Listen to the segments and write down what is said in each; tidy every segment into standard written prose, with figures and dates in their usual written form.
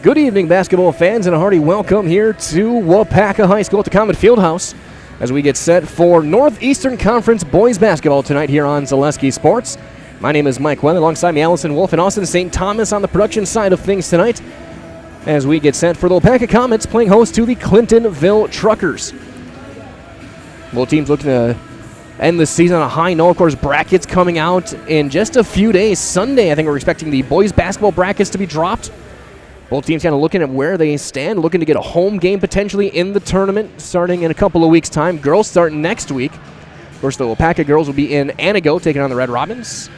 Good evening, basketball fans, and a hearty welcome here to Waupaca High School at the Common Fieldhouse as we get set for Northeastern Conference boys basketball tonight here on Zaleski Sports. My name is Mike Well, alongside me Allison Wolf and Austin St. Thomas on the production side of things tonight as we get set for the Waupaca Comets playing host to the Clintonville Truckers. Both teams looking to end the season on a high note. Of course, brackets coming out in just a few days. Sunday, I think we're expecting the boys basketball brackets to be dropped. Both teams kind of looking at where they stand, looking to get a home game potentially in the tournament starting in a couple of weeks' time. Girls start next week. Of course, the Waupaca girls will be in Anago taking on the Red Robins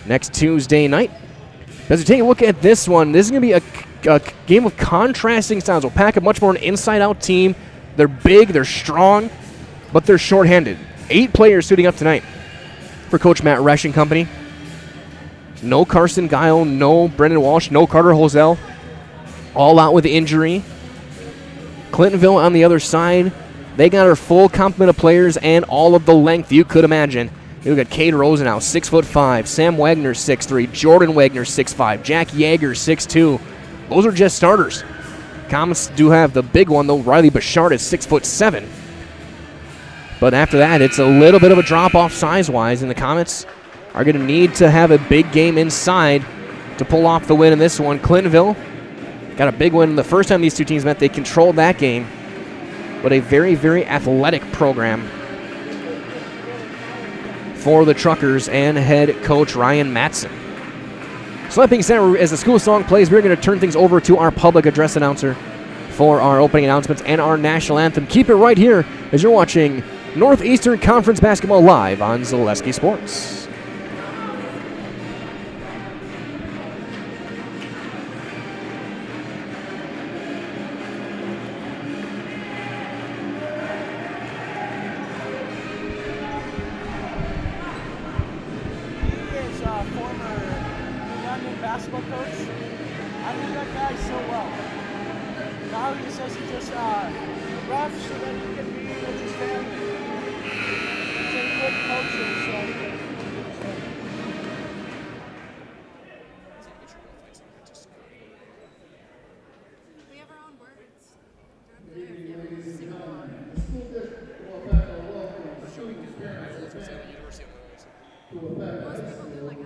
next Tuesday night. As we take a look at this one, this is going to be a game of contrasting styles. Waupaca, much more an inside-out team. They're big, they're strong, but they're shorthanded. 8 players suiting up tonight for Coach Matt Resch and company. No Carson Guile, no Brendan Walsh, no Carter Hosell. All out with injury. Clintonville on the other side, they got our full complement of players and all of the length you could imagine. We've got Cade Rosenau, 6'5", Sam Wagner, 6'3", Jordan Wagner, 6'5", Jack Yeager, 6'2". Those are just starters. Comets do have the big one, though. Riley Bouchard is 6'7". But after that, it's a little bit of a drop-off size-wise, and the Comets are going to need to have a big game inside to pull off the win in this one. Clintonville got a big win the first time these two teams met. They controlled that game, but a very, very athletic program for the Truckers and head coach Ryan Matson. So that being said, as the school song plays, we're going to turn things over to our public address announcer for our opening announcements and our national anthem. Keep it right here as you're watching Northeastern Conference basketball live on Zaleski Sports. Basketball coach. I knew that guy so well. Now he says he just refs so that he can be with his family. He's a good coach, so we have our own words. Most people do like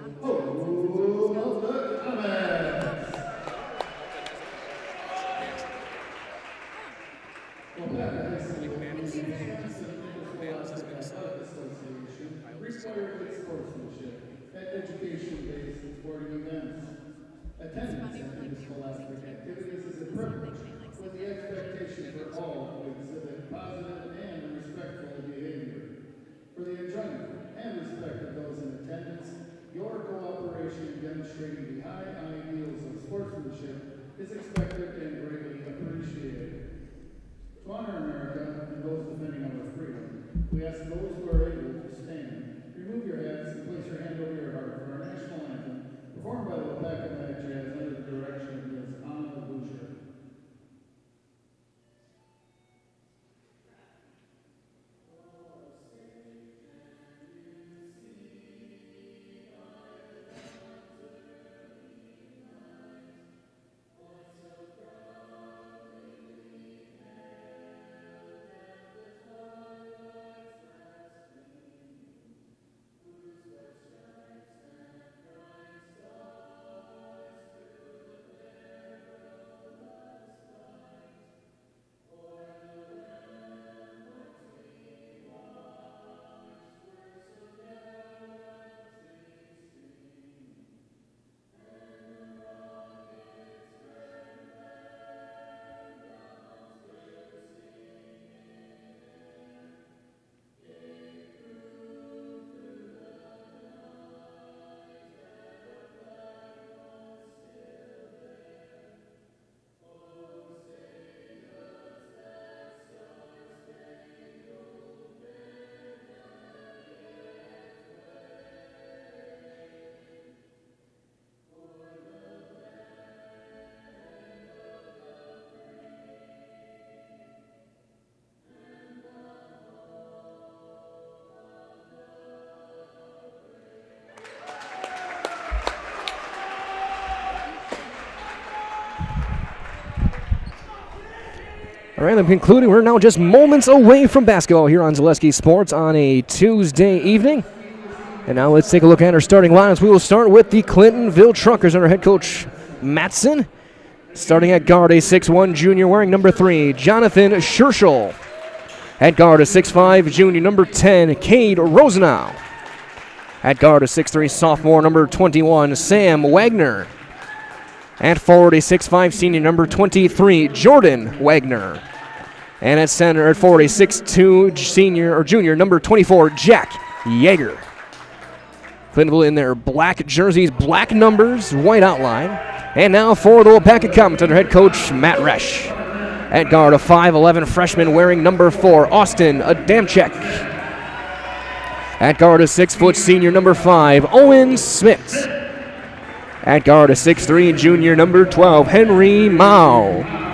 Education-based and sporting events. Attendance at scholastic activities is a privilege with the expectation for all to exhibit positive and respectful behavior. For the enjoyment and respect of those in attendance, your cooperation in demonstrating the high ideals of sportsmanship is expected and greatly appreciated. To honor America and those defending our freedom, we ask those who are able to stand, remove your hats and place your hand over your heart for our national anthem, performed by the Waupaca Mag Jazz under the direction of Ms. Anna Boucher. All right, I'm concluding. We're now just moments away from basketball here on Zaleski Sports on a Tuesday evening. And now let's take a look at our starting lineups. We will start with the Clintonville Truckers under head coach Matson. Starting at guard, a 6'1 junior wearing number 3, Jonathan Scherschel. At guard, a 6'5 junior, number 10, Cade Rosenau. At guard, a 6'3 sophomore, number 21, Sam Wagner. At forward, a 6'5 senior, number 23, Jordan Wagner. And at center, at forward, a 6'2 senior or junior, number 24, Jack Yeager. Clintonville in their black jerseys, black numbers, white outline. And now for the Waupaca Comets under head coach Matt Resch. At guard, a 5'11 freshman wearing number 4, Austin Adamczyk. At guard, a 6' senior, number 5, Owen Smith. At guard, a 6'3 junior, number 12, Henry Mao.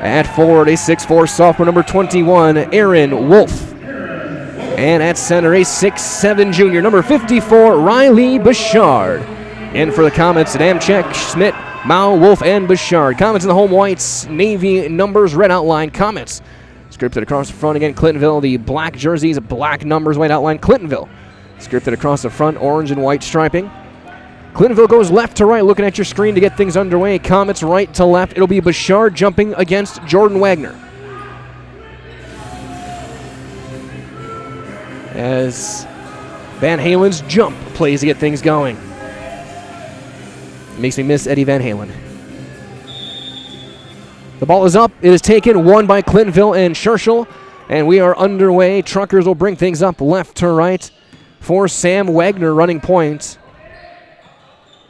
At forward, a 6'4 sophomore, number 21, Aaron Wolf. And at center, a 6'7 junior, number 54, Riley Bouchard. In for the Comets, Adamczyk, Schmidt, Mao, Wolf, and Bouchard. Comets in the home whites, navy numbers, red outline. Comets scripted across the front again. Clintonville, the black jerseys, black numbers, white outline. Clintonville scripted across the front, orange and white striping. Clintonville goes left to right, looking at your screen to get things underway. Comets right to left. It'll be Bouchard jumping against Jordan Wagner. As Van Halen's jump plays to get things going. Makes me miss Eddie Van Halen. The ball is up. It is taken, won by Clintonville and Scherschel. And we are underway. Truckers will bring things up left to right for Sam Wagner running point.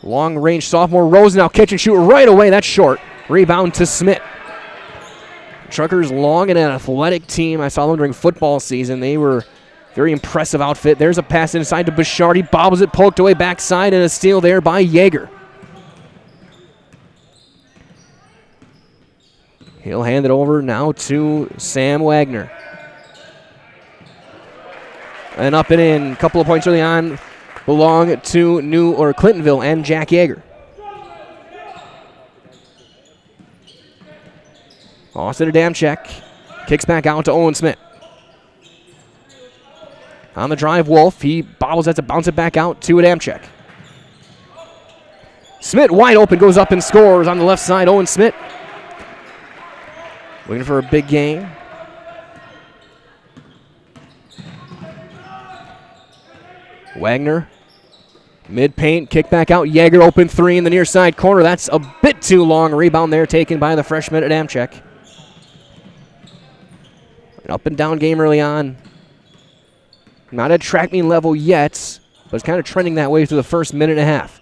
Long-range sophomore Rosenau catch and shoot right away. That's short. Rebound to Smith. Truckers long and an athletic team. I saw them during football season. They were very impressive outfit. There's a pass inside to Bouchard. He bobbles it, poked away backside, and a steal there by Yeager. He'll hand it over now to Sam Wagner. And up and in. A couple of points early on belong to Clintonville and Jack Yeager. Austin Adamczyk kicks back out to Owen Smith. On the drive, Wolf. He bobbles that to bounce it back out to Adamczyk. Smith wide open, goes up and scores on the left side. Owen Smith waiting for a big game. Wagner, mid-paint, kick back out. Yeager open 3 in the near side corner. That's a bit too long. Rebound there taken by the freshman Adamczyk. An up and down game early on. Not at track meet level yet, but it's kind of trending that way through the first minute and a half.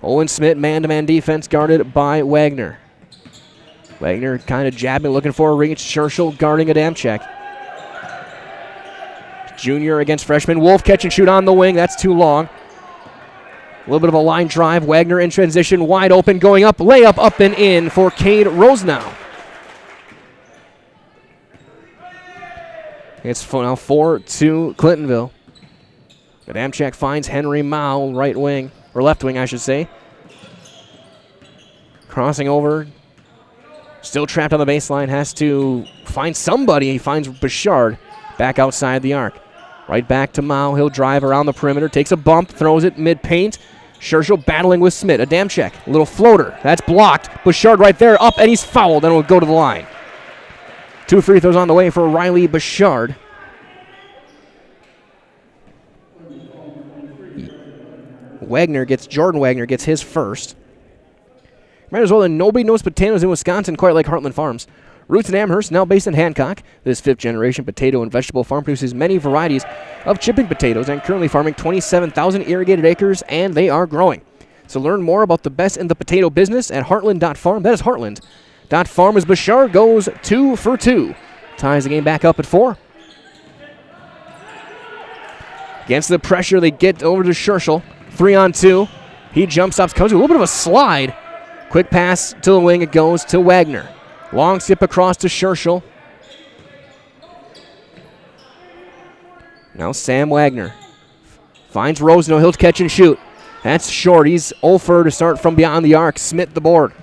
Owen Smith, man-to-man defense guarded by Wagner. Wagner kind of jabbing, looking for a reach. Scherschel guarding Adamczyk. Junior against freshman. Wolf catch and shoot on the wing. That's too long. A little bit of a line drive. Wagner in transition, wide open, going up. Layup up and in for Cade Rosenau. It's now 4-2 Clintonville. Adamczyk finds Henry Mao, right wing, or left wing, I should say. Crossing over. Still trapped on the baseline. Has to find somebody. He finds Bouchard back outside the arc. Right back to Mao. He'll drive around the perimeter. Takes a bump. Throws it mid-paint. Scherschel battling with Smith. Adamczyk. Little floater. That's blocked. Bouchard right there. Up, and he's fouled. And will go to the line. 2 free throws on the way for Riley Bouchard. Jordan Wagner gets his first. Might as well that nobody knows potatoes in Wisconsin quite like Heartland Farms. Roots in Amherst, now based in Hancock. This 5th-generation potato and vegetable farm produces many varieties of chipping potatoes and currently farming 27,000 irrigated acres, and they are growing. So learn more about the best in the potato business at heartland.farm. That is heartland.farm as Bouchard goes 2 for 2. Ties the game back up at 4. Against the pressure, they get over to Scherschel. 3-on-2. He jump stops, comes with a little bit of a slide. Quick pass to the wing. It goes to Wagner. Long skip across to Scherschel. Now Sam Wagner finds Rosenau. He'll catch and shoot. That's short. He's 0 for to start from beyond the arc. Smith the board.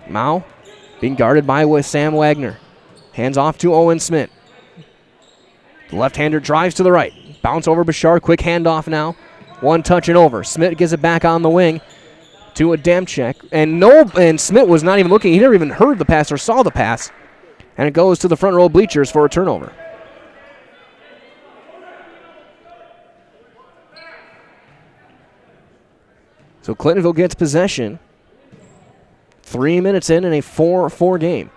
Mao being guarded by Sam Wagner. Hands off to Owen Smith. The left-hander drives to the right. Bounce over Bouchard. Quick handoff now. One touch and over. Smith gives it back on the wing to Adamczyk. And Smith was not even looking. He never even heard the pass or saw the pass. And it goes to the front row bleachers for a turnover. So Clintonville gets possession. 3 minutes in a 4-4 game.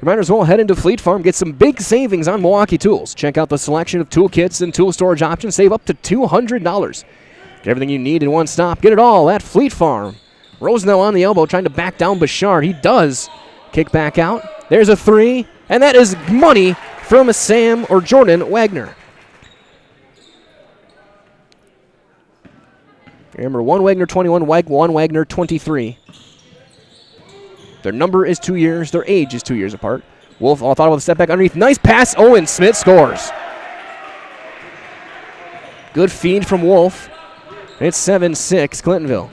Reminders will head into Fleet Farm, get some big savings on Milwaukee tools. Check out the selection of tool kits and tool storage options. Save up to $200. Get everything you need in one stop. Get it all at Fleet Farm. Rosenau on the elbow trying to back down Bouchard. He does kick back out. There's a three, and that is money from Jordan Wagner. Remember, one Wagner 21, one Wagner 23. Their number is 2 years. Their age is 2 years apart. Wolf all thought about the step back underneath. Nice pass. Owen Smith scores. Good feed from Wolf. It's 7-6 Clintonville.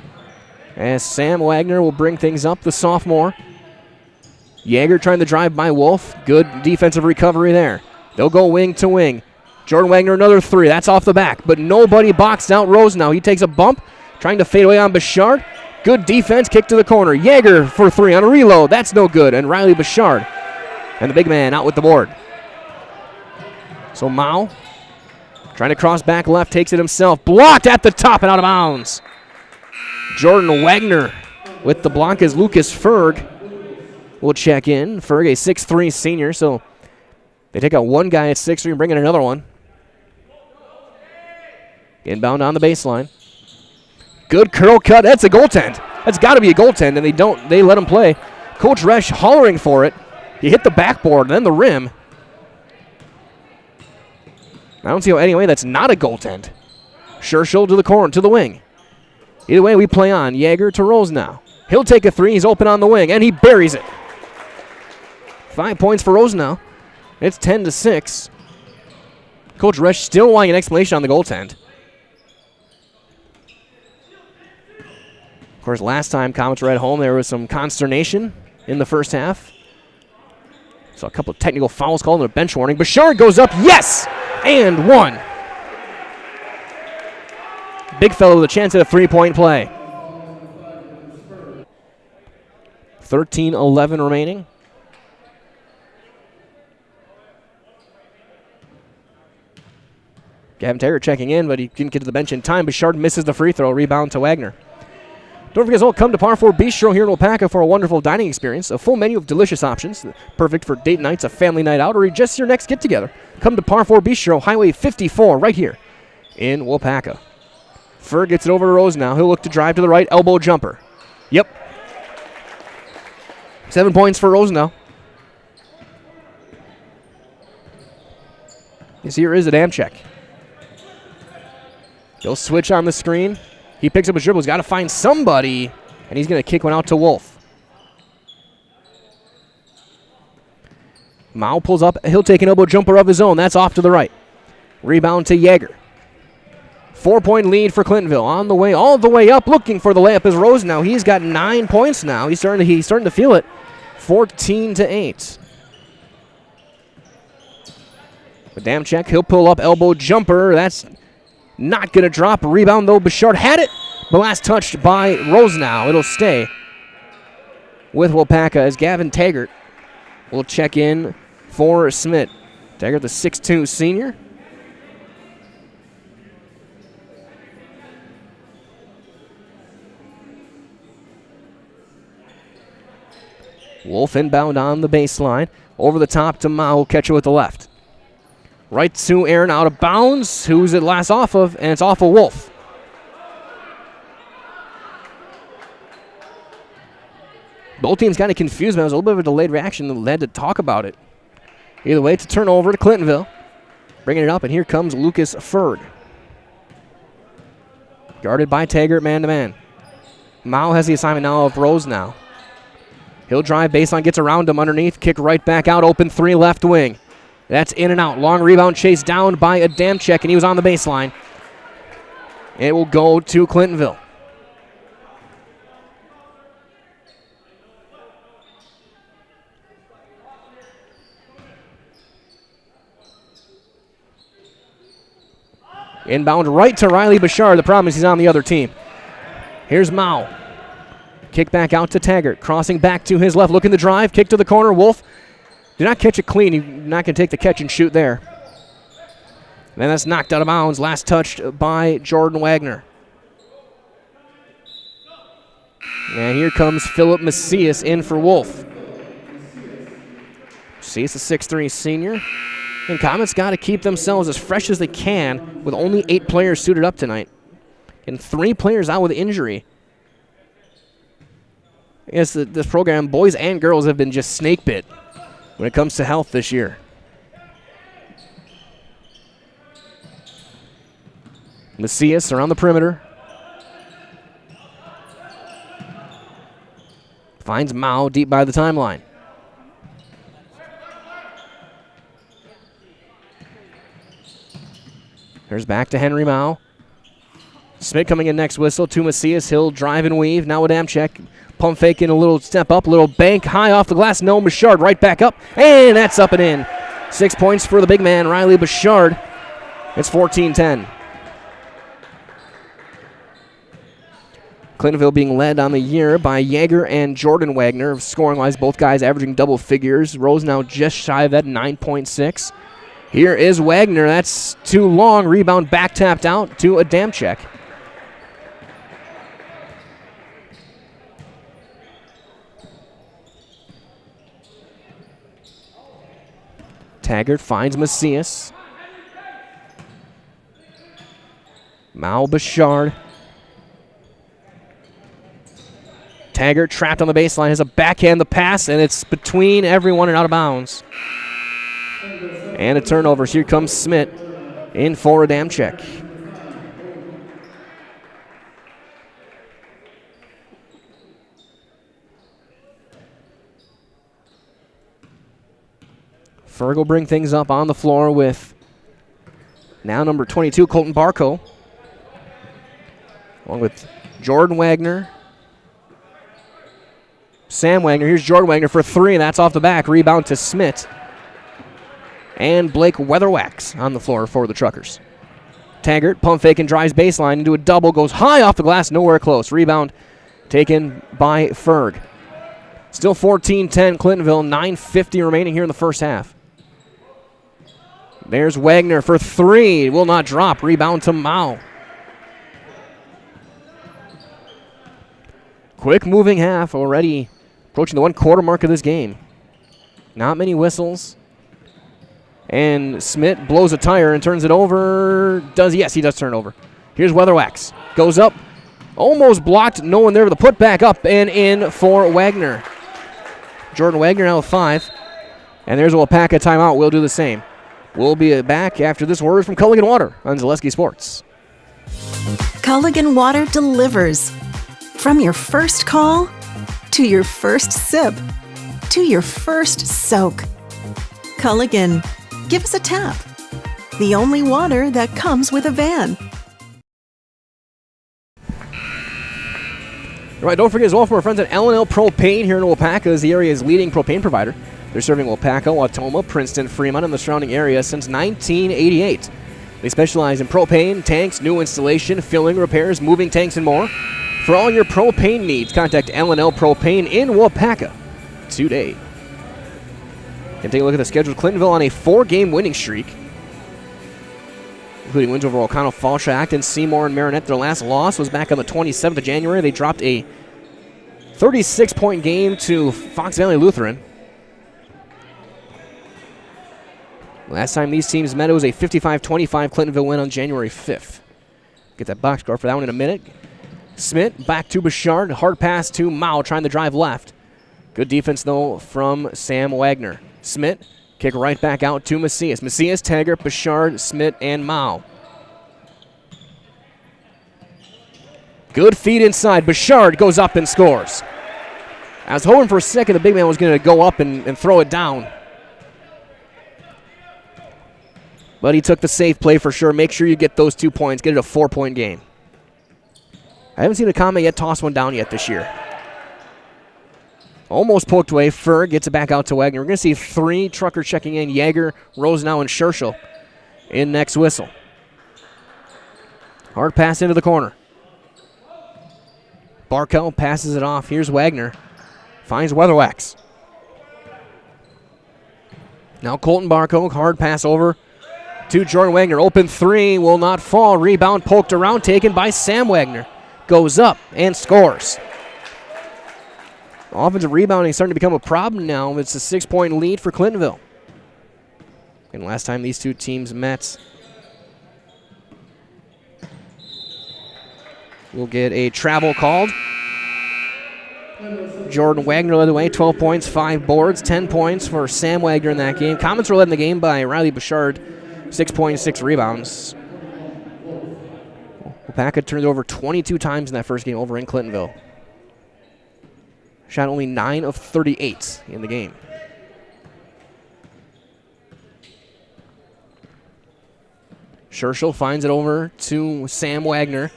As Sam Wagner will bring things up, the sophomore. Yeager trying to drive by Wolf. Good defensive recovery there. They'll go wing to wing. Jordan Wagner, another three. That's off the back, but nobody boxed out Rosenau. He takes a bump, trying to fade away on Bouchard. Good defense, kick to the corner. Yeager for three on a reload. That's no good. And Riley Bouchard. And the big man out with the board. So Mao trying to cross back left, takes it himself. Blocked at the top and out of bounds. Jordan Wagner with the block as Lucas Ferg will check in. Ferg, a 6'3 senior, so they take out one guy at 6'3 and bring in another one. Inbound on the baseline. Good curl cut. That's a goaltend. That's got to be a goaltend, and they let him play. Coach Resch hollering for it. He hit the backboard, then the rim. I don't see how anyway that's not a goaltend. Scherschel to the corner, to the wing. Either way, we play on. Yeager to Rosenau. He'll take a three. He's open on the wing, and he buries it. 5 points for Rosenau. It's 10-6. Coach Resch still wanting an explanation on the goaltend. Of course, last time Comets were at home, there was some consternation in the first half. So a couple of technical fouls called and a bench warning. Bouchard goes up, yes, and one. Big fellow with a chance at a three-point play. 13-11 remaining. Gavin Taggart checking in, but he didn't get to the bench in time. Bouchard misses the free throw. Rebound to Wagner. Don't forget, come to Par 4 Bistro here in Waupaca for a wonderful dining experience. A full menu of delicious options, perfect for date nights, a family night out, or just your next get-together. Come to Par 4 Bistro, Highway 54, right here in Waupaca. Ferg gets it over to Rose now. He'll look to drive to the right, elbow jumper. Yep. 7 points for Rose now. This here is Adamczyk. He'll switch on the screen. He picks up his dribble. He's got to find somebody, and he's going to kick one out to Wolf. Mao pulls up. He'll take an elbow jumper of his own. That's off to the right. Rebound to Yeager. 4-point lead for Clintonville. On the way, all the way up, looking for the layup is Rose now. He's got 9 points now. He's starting to feel it. 14-8. Adamczyk, he'll pull up, elbow jumper. That's not going to drop. Rebound, though. Bouchard had it, but last touched by Rosenau. It'll stay with Waupaca as Gavin Taggart will check in for Smith. Taggart, the 6'2 senior. Wolf inbound on the baseline. Over the top to Mao. Will catch it with the left. Right to Aaron, out of bounds. Who's it last off of? And it's off of Wolf. Both teams kind of confused, but it was a little bit of a delayed reaction. They had to talk about it. Either way, it's a turnover to Clintonville. Bringing it up, and here comes Lucas Ferg. Guarded by Taggart, man-to-man. Mao has the assignment now of Rose now. He'll drive baseline, gets around him underneath, kick right back out, open three, left wing. That's in and out. Long rebound chase down by Adamczyk, and he was on the baseline. It will go to Clintonville. Inbound right to Riley Bouchard. The problem is he's on the other team. Here's Mao. Kick back out to Taggart. Crossing back to his left. Looking to drive. Kick to the corner. Wolf did not catch it clean. He's not going to take the catch and shoot there. And that's knocked out of bounds. Last touched by Jordan Wagner. And here comes Philip Macias in for Wolf. Macias, a 6'3 senior. And Comets got to keep themselves as fresh as they can with only 8 players suited up tonight. And 3 players out with injury. Yes, this program, boys and girls, have been just snake bit when it comes to health this year. Macias around the perimeter. Finds Mao deep by the timeline. Here's back to Henry Mao. Smith coming in next whistle to Macias. He'll drive and weave. Now Adamczyk. Pump faking a little step up, a little bank high off the glass. No, Bouchard right back up. And that's up and in. 6 points for the big man, Riley Bouchard. It's 14-10. Clintonville being led on the year by Yeager and Jordan Wagner. Scoring-wise, both guys averaging double figures. Rose now just shy of that, 9.6. Here is Wagner. That's too long. Rebound back tapped out to Adamczyk. Taggart finds Macias. Mao Bouchard. Taggart trapped on the baseline, has a backhand the pass, and it's between everyone and out of bounds. And a turnover. Here comes Smith in for Adamczyk. Ferg will bring things up on the floor with now number 22, Colton Barco, along with Jordan Wagner. Sam Wagner. Here's Jordan Wagner for 3. That's off the back. Rebound to Smith. And Blake Weatherwax on the floor for the Truckers. Taggart, pump fake and drives baseline into a double. Goes high off the glass, nowhere close. Rebound taken by Ferg. Still 14-10 Clintonville, 9:50 remaining here in the first half. There's Wagner for 3. Will not drop. Rebound to Mao. Quick moving half, already approaching the 1/4 mark of this game. Not many whistles. And Smith blows a tire and turns it over. Yes, he does turn over. Here's Weatherwax. Goes up. Almost blocked. No one there with a putback up and in for Wagner. Jordan Wagner now with 5. And there's a Waupaca timeout. We'll do the same. We'll be back after this word from Culligan Water on Zaleski Sports. Culligan Water delivers. From your first call, to your first sip, to your first soak. Culligan, give us a tap. The only water that comes with a van. All right, don't forget as well from our friends at L&L Propane here in Waupaca is the area's leading propane provider. They're serving Waupaca, Wautoma, Princeton, Fremont, and the surrounding area since 1988. They specialize in propane, tanks, new installation, filling, repairs, moving tanks, and more. For all your propane needs, contact L&L Propane in Waupaca today. And take a look at the schedule. Clintonville on a 4-game winning streak, including wins over O'Connell, Falls, Acton, Seymour, and Marinette. Their last loss was back on the 27th of January. They dropped a 36-point game to Fox Valley Lutheran. Last time these teams met, it was a 55-25 Clintonville win on January 5th. Get that box score for that one in a minute. Smith back to Bouchard. Hard pass to Mao, trying to drive left. Good defense, though, from Sam Wagner. Smith, kick right back out to Macias. Macias, Taggart, Bouchard, Smith, and Mao. Good feed inside. Bouchard goes up and scores. I was hoping for a second the big man was going to go up and throw it down. But he took the safe play for sure. Make sure you get those 2 points. Get it a 4-point game. I haven't seen a Comet yet toss one down yet this year. Almost poked away. Ferg gets it back out to Wagner. We're going to see 3 Trucker checking in. Yeager, Rosenau, and Scherschel in next whistle. Hard pass into the corner. Barkel passes it off. Here's Wagner. Finds Weatherwax. Now Colton Barco, hard pass over to Jordan Wagner. Open three, will not fall. Rebound poked around, taken by Sam Wagner. Goes up and scores. Offensive rebounding is starting to become a problem now. It's a 6-point lead for Clintonville. And last time these two teams met, we'll get a travel called. Jordan Wagner led the way, 12 points, 5 boards, 10 points for Sam Wagner in that game. Comets were led in the game by Riley Bouchard, 6 points, 6 rebounds. Waupaca turned over 22 times in that first game over in Clintonville. Shot only 9 of 38 in the game. Scherschel finds it over to Sam Wagner.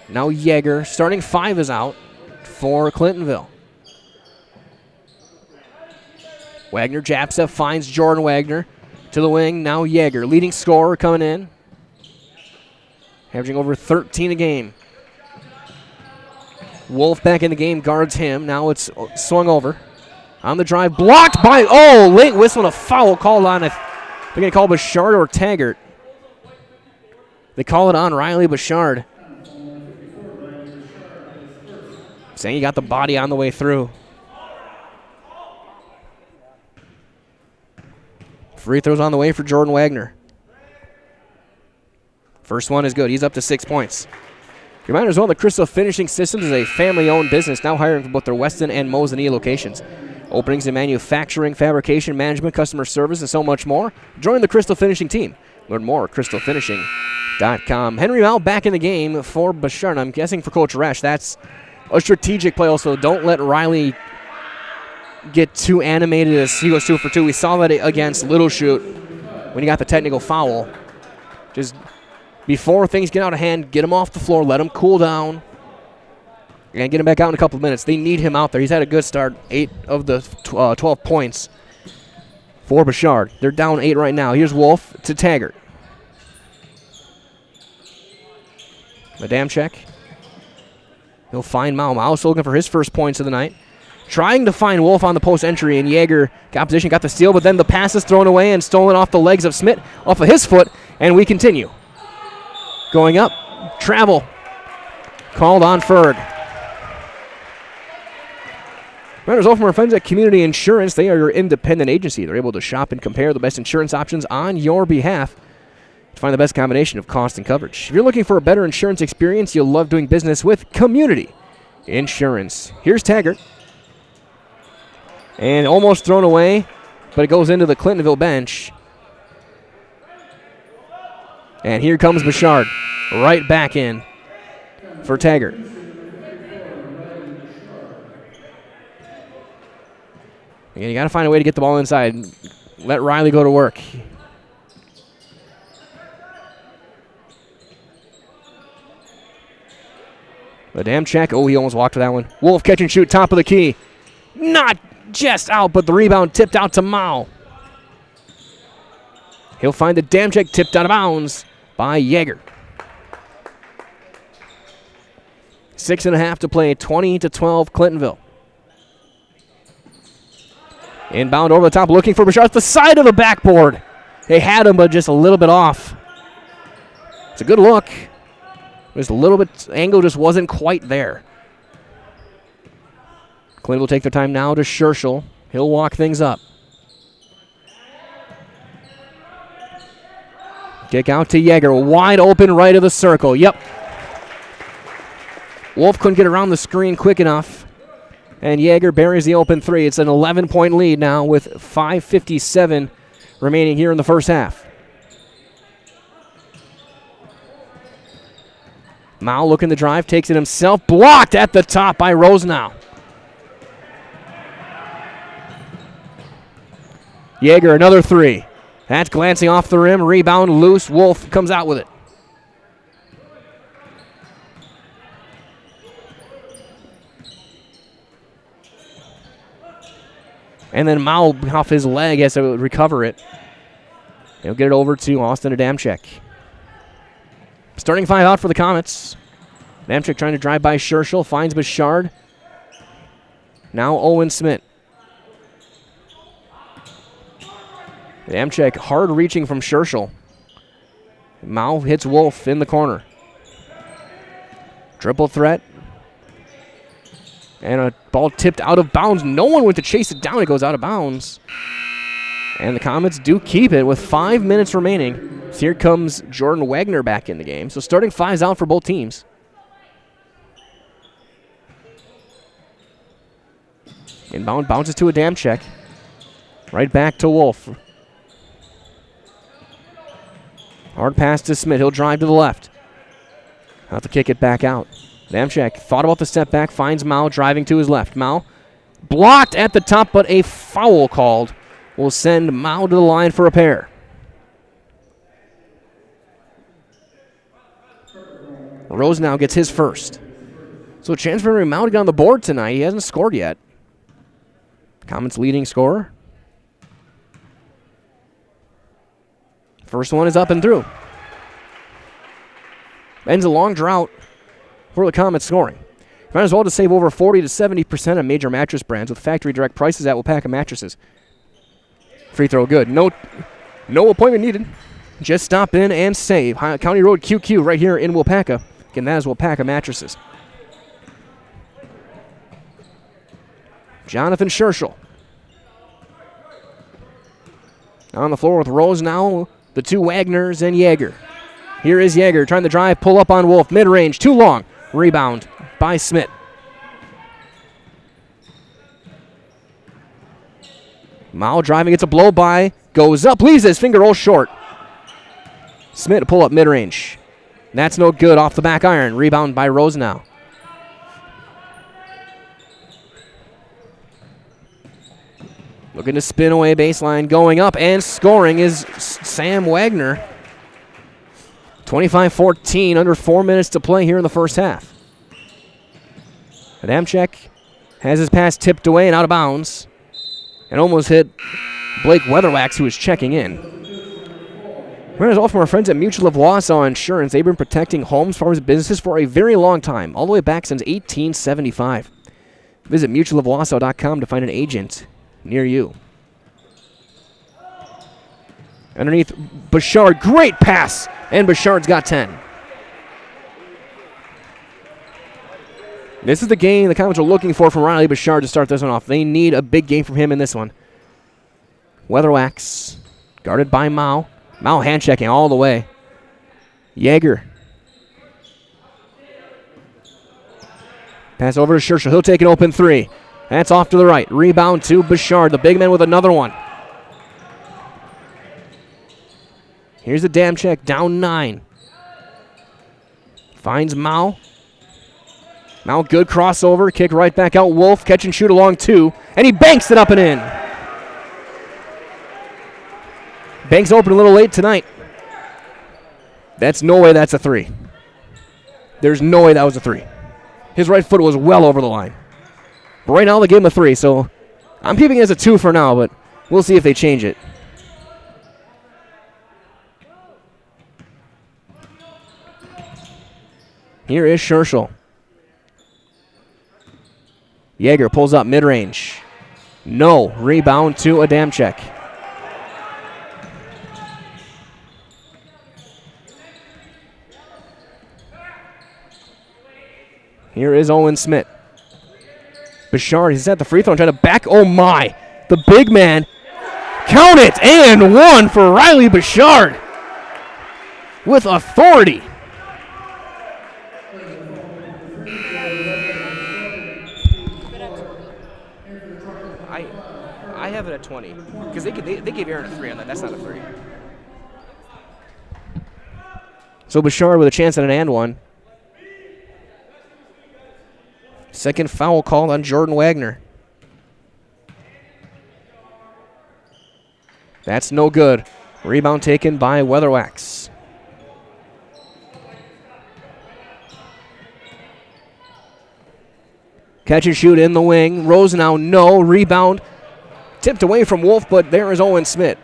Now Yeager, starting 5 is out for Clintonville. Wagner jab step finds Jordan Wagner to the wing. Now Yeager, leading scorer coming in. Averaging over 13 a game. Wolf back in the game, guards him. Now it's swung over. On the drive, blocked by, late whistle and a foul called on, they're going to call Bouchard or Taggart. They call it on Riley Bouchard. Saying he got the body on the way through. Free throws on the way for Jordan Wagner. First one is good. He's up to 6 points. Reminder as well, the Crystal Finishing Systems is a family-owned business now hiring for both their Weston and Mosinee locations. Openings in manufacturing, fabrication, management, customer service, and so much more. Join the Crystal Finishing team. Learn more at crystalfinishing.com. Henry Mal back in the game for Bouchard. I'm guessing for Coach Resch, that's a strategic play also. Don't let Riley get too animated as he goes 2 for 2. We saw that against Little Chute when he got the technical foul. Just before things get out of hand, get him off the floor, let him cool down, and get him back out in a couple of minutes. They need him out there. He's had a good start, 8 of the 12 points for Bouchard. They're down 8 right now. Here's Wolf to Taggart. Adamczyk. He'll find Mao. Mao's looking for his first points of the night. Trying to find Wolf on the post entry, and Yeager got position, got the steal, but then the pass is thrown away and stolen off the legs of Smith, off of his foot, and we continue. Going up, travel, called on Ferg. Runners over from our friends at Community Insurance. They are your independent agency. They're able to shop and compare the best insurance options on your behalf to find the best combination of cost and coverage. If you're looking for a better insurance experience, you'll love doing business with Community Insurance. Here's Taggart. And almost thrown away, but it goes into the Clintonville bench. And here comes Bouchard, right back in for Taggart. Again, you got to find a way to get the ball inside. Let Riley go to work. Adamczyk, he almost walked to that one. Wolf catch and shoot, top of the key. Not just out, but the rebound tipped out to Mao. He'll find the Adamczyk tipped out of bounds by Yeager. 6.5 to play, 20-12 Clintonville. Inbound over the top, looking for Bouchard. The side of the backboard. They had him, but just a little bit off. It's a good look. Just a little bit, angle just wasn't quite there. Clinton will take their time now to Scherschel. He'll walk things up. Kick out to Yeager. Wide open right of the circle. Yep. Wolf couldn't get around the screen quick enough. And Yeager buries the open three. It's an 11-point lead now with 5:57 remaining here in the first half. Mao looking to drive, takes it himself. Blocked at the top by Rosenau. Yeager, another three. That's glancing off the rim. Rebound loose. Wolf comes out with it. And then Mao off his leg has to recover it. He'll get it over to Austin Adamczyk. Starting 5 out for the Comets. Adamczyk trying to drive by Scherschel, finds Bouchard. Now Owen Smith. Adamczyk hard reaching from Scherschel. Mao hits Wolf in the corner. Triple threat. And a ball tipped out of bounds. No one went to chase it down. It goes out of bounds. And the Comets do keep it with 5 minutes remaining. So here comes Jordan Wagner back in the game. So starting 5's out for both teams. Inbound bounces to Adamczyk. Right back to Wolf. Hard pass to Smith. He'll drive to the left. Have to kick it back out. Adamczyk thought about the step back, finds Mao driving to his left. Mao blocked at the top, but a foul called will send Mao to the line for a pair. Rose now gets his first. So a chance for Mao to get on the board tonight. He hasn't scored yet. Comets leading scorer. First one is up and through. Ends a long drought for the Comets scoring. Might as well to save over 40 to 70% on major mattress brands with factory direct prices at Waupaca Mattresses. Free throw good. No appointment needed. Just stop in and save. County Road QQ right here in Waupaca. Again, that is Waupaca Mattresses. Jonathan Scherschel. On the floor with Rose now. The two Wagners and Yeager. Here is Yeager trying to drive, pull up on Wolf. Mid-range, too long. Rebound by Smith. Mao driving, it's a blow by. Goes up, leaves his finger roll short. Smith to pull up mid-range. That's no good off the back iron. Rebound by Rose now. Looking to spin away baseline, going up and scoring is Sam Wagner. 25-14, under 4 minutes to play here in the first half. Adamczyk has his pass tipped away and out of bounds. And almost hit Blake Weatherwax, who is checking in. Here's all from our friends at Mutual of Wausau Insurance. They've been protecting homes, farms, and businesses for a very long time, all the way back since 1875. Visit mutualofwausau.com to find an agent near you. Underneath Bouchard, great pass, and Bouchard's got 10. This is the game the Comets are looking for from Riley Bouchard to start this one off. They need a big game from him in this one. Weatherwax, guarded by Mao. Mao hand-checking all the way. Yeager. Pass over to Scherschel. He'll take an open three. That's off to the right. Rebound to Bouchard, the big man with another one. Here's the Adamczyk, down 9. Finds Mao. Mao, good crossover, kick right back out. Wolf, catch and shoot along 2, and he banks it up and in. Banks open a little late tonight. That's no way that's a 3. There's no way that was a 3. His right foot was well over the line. But right now they gave him a 3, so I'm keeping it as a 2 for now, but we'll see if they change it. Here is Scherschel. Yeager pulls up mid-range. No. Rebound to Adamczyk. Here is Owen Smith. Bouchard, he's at the free throw and trying to back. Oh my. The big man. Count it. And 1 for Riley Bouchard. With authority. I have it at 20 because they gave Aaron a 3 on that. That's not a 3. So Bouchard with a chance at an and 1. Second foul called on Jordan Wagner. That's no good. Rebound taken by Weatherwax. Catch and shoot in the wing. Rose now, no. Rebound. Tipped away from Wolf, but there is Owen Smith.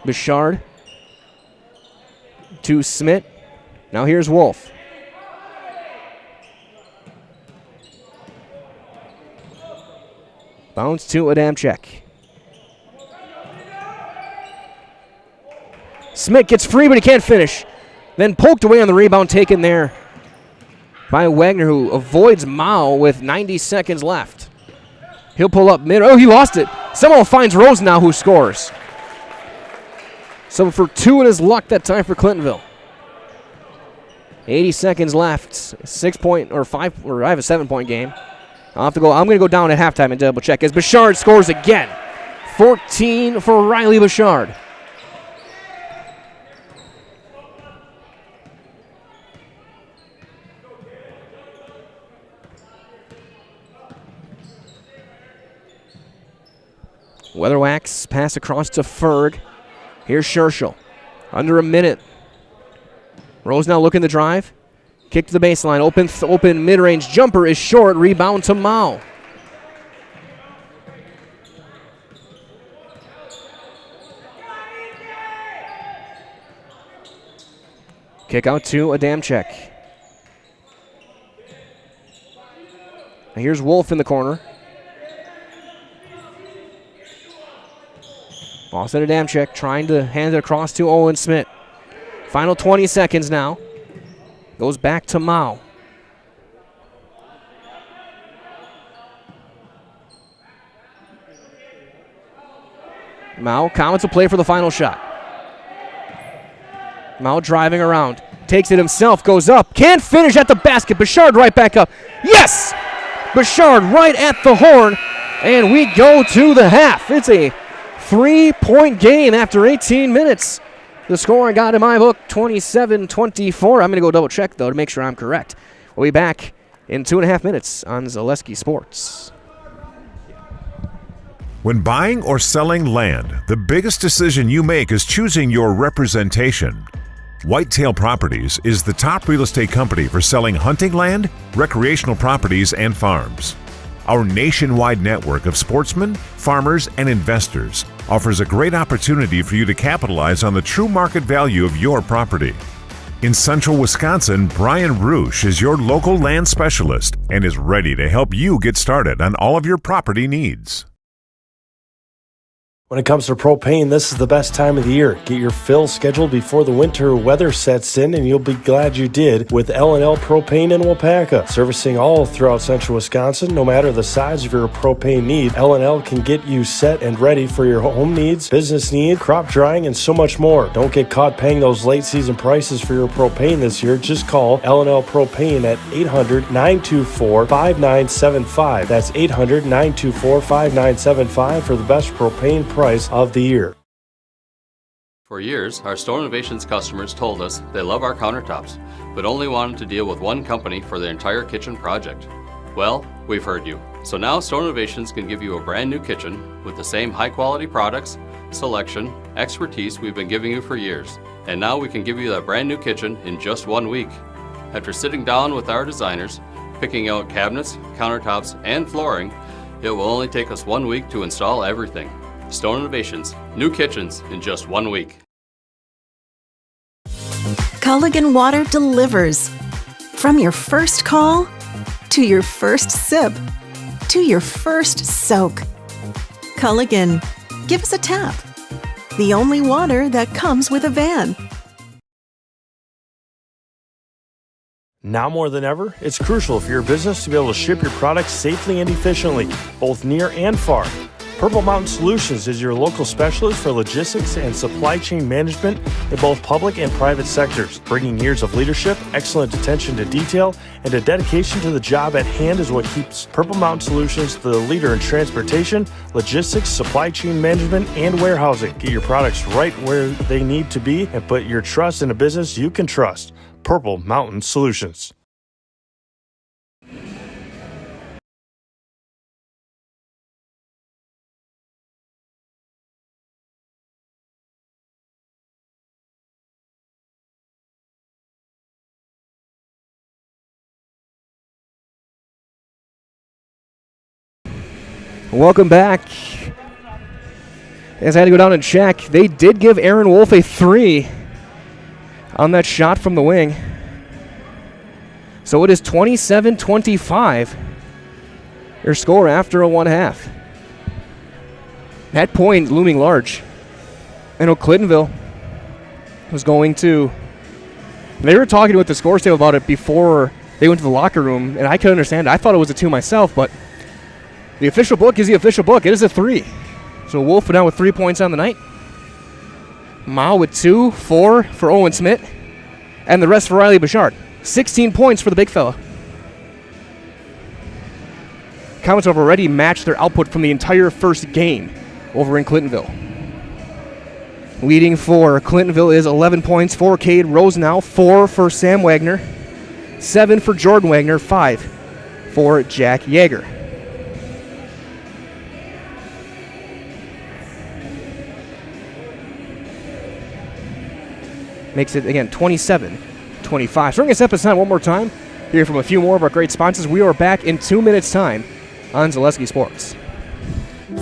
Bouchard to Smith. Now here's Wolf. Bounce to Adamczyk. Smith gets free, but he can't finish. Then poked away on the rebound, taken there by Wagner, who avoids Mao with 90 seconds left. He'll pull up mid. Oh, he lost it. Somehow finds Rose now, who scores. So for 2 in his luck that time for Clintonville. 80 seconds left. 6 point or 5, or I have a 7-point game. I'm going to go down at halftime and double check as Bouchard scores again. 14 for Riley Bouchard. Weatherwax pass across to Ferg. Here's Scherschel. Under a minute. Rose now looking to drive. Kick to the baseline. Open mid-range jumper is short. Rebound to Mao. Kick out to Adamczyk. Here's Wolf in the corner. Austin Adamczyk trying to hand it across to Owen Smith. Final 20 seconds now. Goes back to Mao. Mao counts a play for the final shot. Mao driving around. Takes it himself, goes up. Can't finish at the basket. Bouchard right back up. Yes! Bouchard right at the horn. And we go to the half. It's a 3-point game after 18 minutes. The score I got in my book, 27-24. I'm going to go double check, though, to make sure I'm correct. We'll be back in 2.5 minutes on Zaleski Sports. When buying or selling land, the biggest decision you make is choosing your representation. Whitetail Properties is the top real estate company for selling hunting land, recreational properties, and farms. Our nationwide network of sportsmen, farmers, and investors offers a great opportunity for you to capitalize on the true market value of your property. In central Wisconsin, Brian Roosh is your local land specialist and is ready to help you get started on all of your property needs. When it comes to propane, this is the best time of the year. Get your fill scheduled before the winter weather sets in, and you'll be glad you did with L&L Propane in Waupaca. Servicing all throughout central Wisconsin, no matter the size of your propane need, L&L can get you set and ready for your home needs, business needs, crop drying, and so much more. Don't get caught paying those late season prices for your propane this year. Just call L&L Propane at 800-924-5975. That's 800-924-5975 for the best propane price of the year. For years, our Store Innovations customers told us they love our countertops, but only wanted to deal with one company for their entire kitchen project. Well, we've heard you. So now Store Innovations can give you a brand new kitchen with the same high quality products, selection, expertise we've been giving you for years. And now we can give you that brand new kitchen in just 1 week. After sitting down with our designers, picking out cabinets, countertops, and flooring, it will only take us 1 week to install everything. Stone Innovations, new kitchens in just 1 week. Culligan Water delivers. From your first call, to your first sip, to your first soak. Culligan, give us a tap. The only water that comes with a van. Now more than ever, it's crucial for your business to be able to ship your products safely and efficiently, both near and far. Purple Mountain Solutions is your local specialist for logistics and supply chain management in both public and private sectors. Bringing years of leadership, excellent attention to detail, and a dedication to the job at hand is what keeps Purple Mountain Solutions the leader in transportation, logistics, supply chain management, and warehousing. Get your products right where they need to be and put your trust in a business you can trust. Purple Mountain Solutions. Welcome back. As I had to go down and check, they did give Aaron Wolf a 3 on that shot from the wing. So it is 27-25, your score after a 1/2. That point looming large. I know Clintonville was going to... They were talking with the scores table about it before they went to the locker room, and I could understand. I thought it was a 2 myself, but the official book is the official book. It is a 3. So Wolf down with 3 points on the night. Mao with 2, 4 for Owen Smith, and the rest for Riley Bouchard. 16 points for the big fella. Comets have already matched their output from the entire first game over in Clintonville. Leading for Clintonville is 11 points for Cade Rosenau, 4 for Sam Wagner, 7 for Jordan Wagner, 5 for Jack Yeager. Makes it, again, 27-25. So bring us up this time one more time. Hear from a few more of our great sponsors. We are back in 2 minutes' time on Zaleski Sports.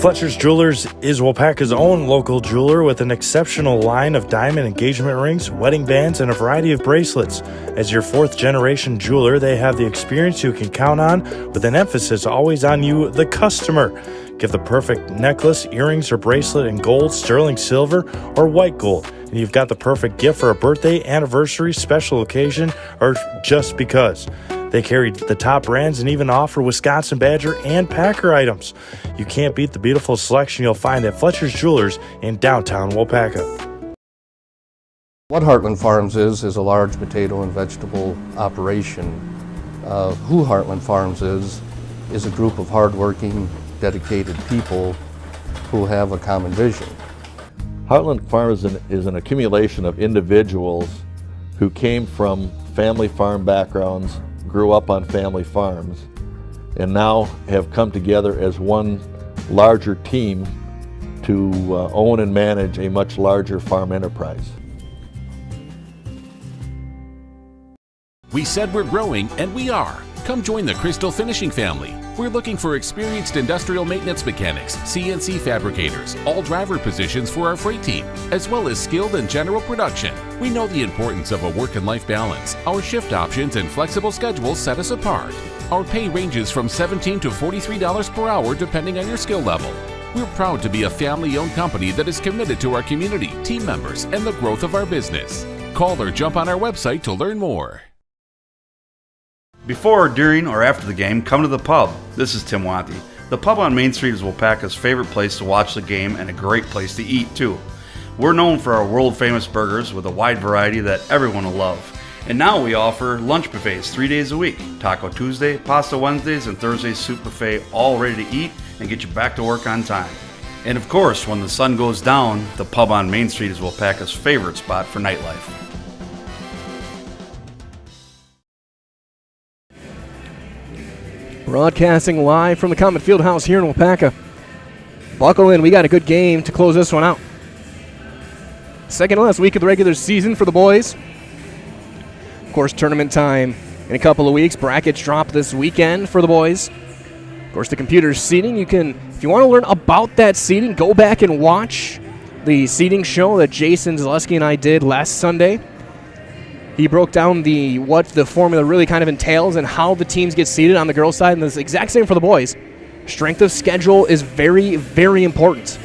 Fletcher's Jewelers is Waupaca's own local jeweler with an exceptional line of diamond engagement rings, wedding bands, and a variety of bracelets. As your 4th-generation jeweler, they have the experience you can count on, with an emphasis always on you, the customer. Get the perfect necklace, earrings, or bracelet in gold, sterling silver, or white gold. And you've got the perfect gift for a birthday, anniversary, special occasion, or just because. They carry the top brands and even offer Wisconsin Badger and Packer items. You can't beat the beautiful selection you'll find at Fletcher's Jewelers in downtown Waupaca. What Heartland Farms is a large potato and vegetable operation. Who Heartland Farms is a group of hardworking, dedicated people who have a common vision. Heartland Farms is an accumulation of individuals who came from family farm backgrounds, grew up on family farms, and now have come together as one larger team to own and manage a much larger farm enterprise. We said we're growing, and we are. Come join the Crystal Finishing family. We're looking for experienced industrial maintenance mechanics, CNC fabricators, all driver positions for our freight team, as well as skilled and general production. We know the importance of a work and life balance. Our shift options and flexible schedules set us apart. Our pay ranges from $17 to $43 per hour depending on your skill level. We're proud to be a family-owned company that is committed to our community, team members, and the growth of our business. Call or jump on our website to learn more. Before, during, or after the game, come to the pub. This is Tim Watty. The pub on Main Street is Waupaca's favorite place to watch the game and a great place to eat, too. We're known for our world-famous burgers with a wide variety that everyone will love. And now we offer lunch buffets 3 days a week. Taco Tuesday, Pasta Wednesdays, and Thursday soup buffet, all ready to eat and get you back to work on time. And of course, when the sun goes down, the pub on Main Street is Waupaca's favorite spot for nightlife. Broadcasting live from the Comet Fieldhouse here in Waupaca. Buckle in, we got a good game to close this one out. Second to last week of the regular season for the boys. Of course, tournament time in a couple of weeks. Brackets drop this weekend for the boys. Of course, the computer seating, you can, if you want to learn about that seating, go back and watch the seating show that Jason Zaleski and I did last Sunday. He broke down what the formula really kind of entails and how the teams get seated on the girls' side, and the exact same for the boys. Strength of schedule is very, very important.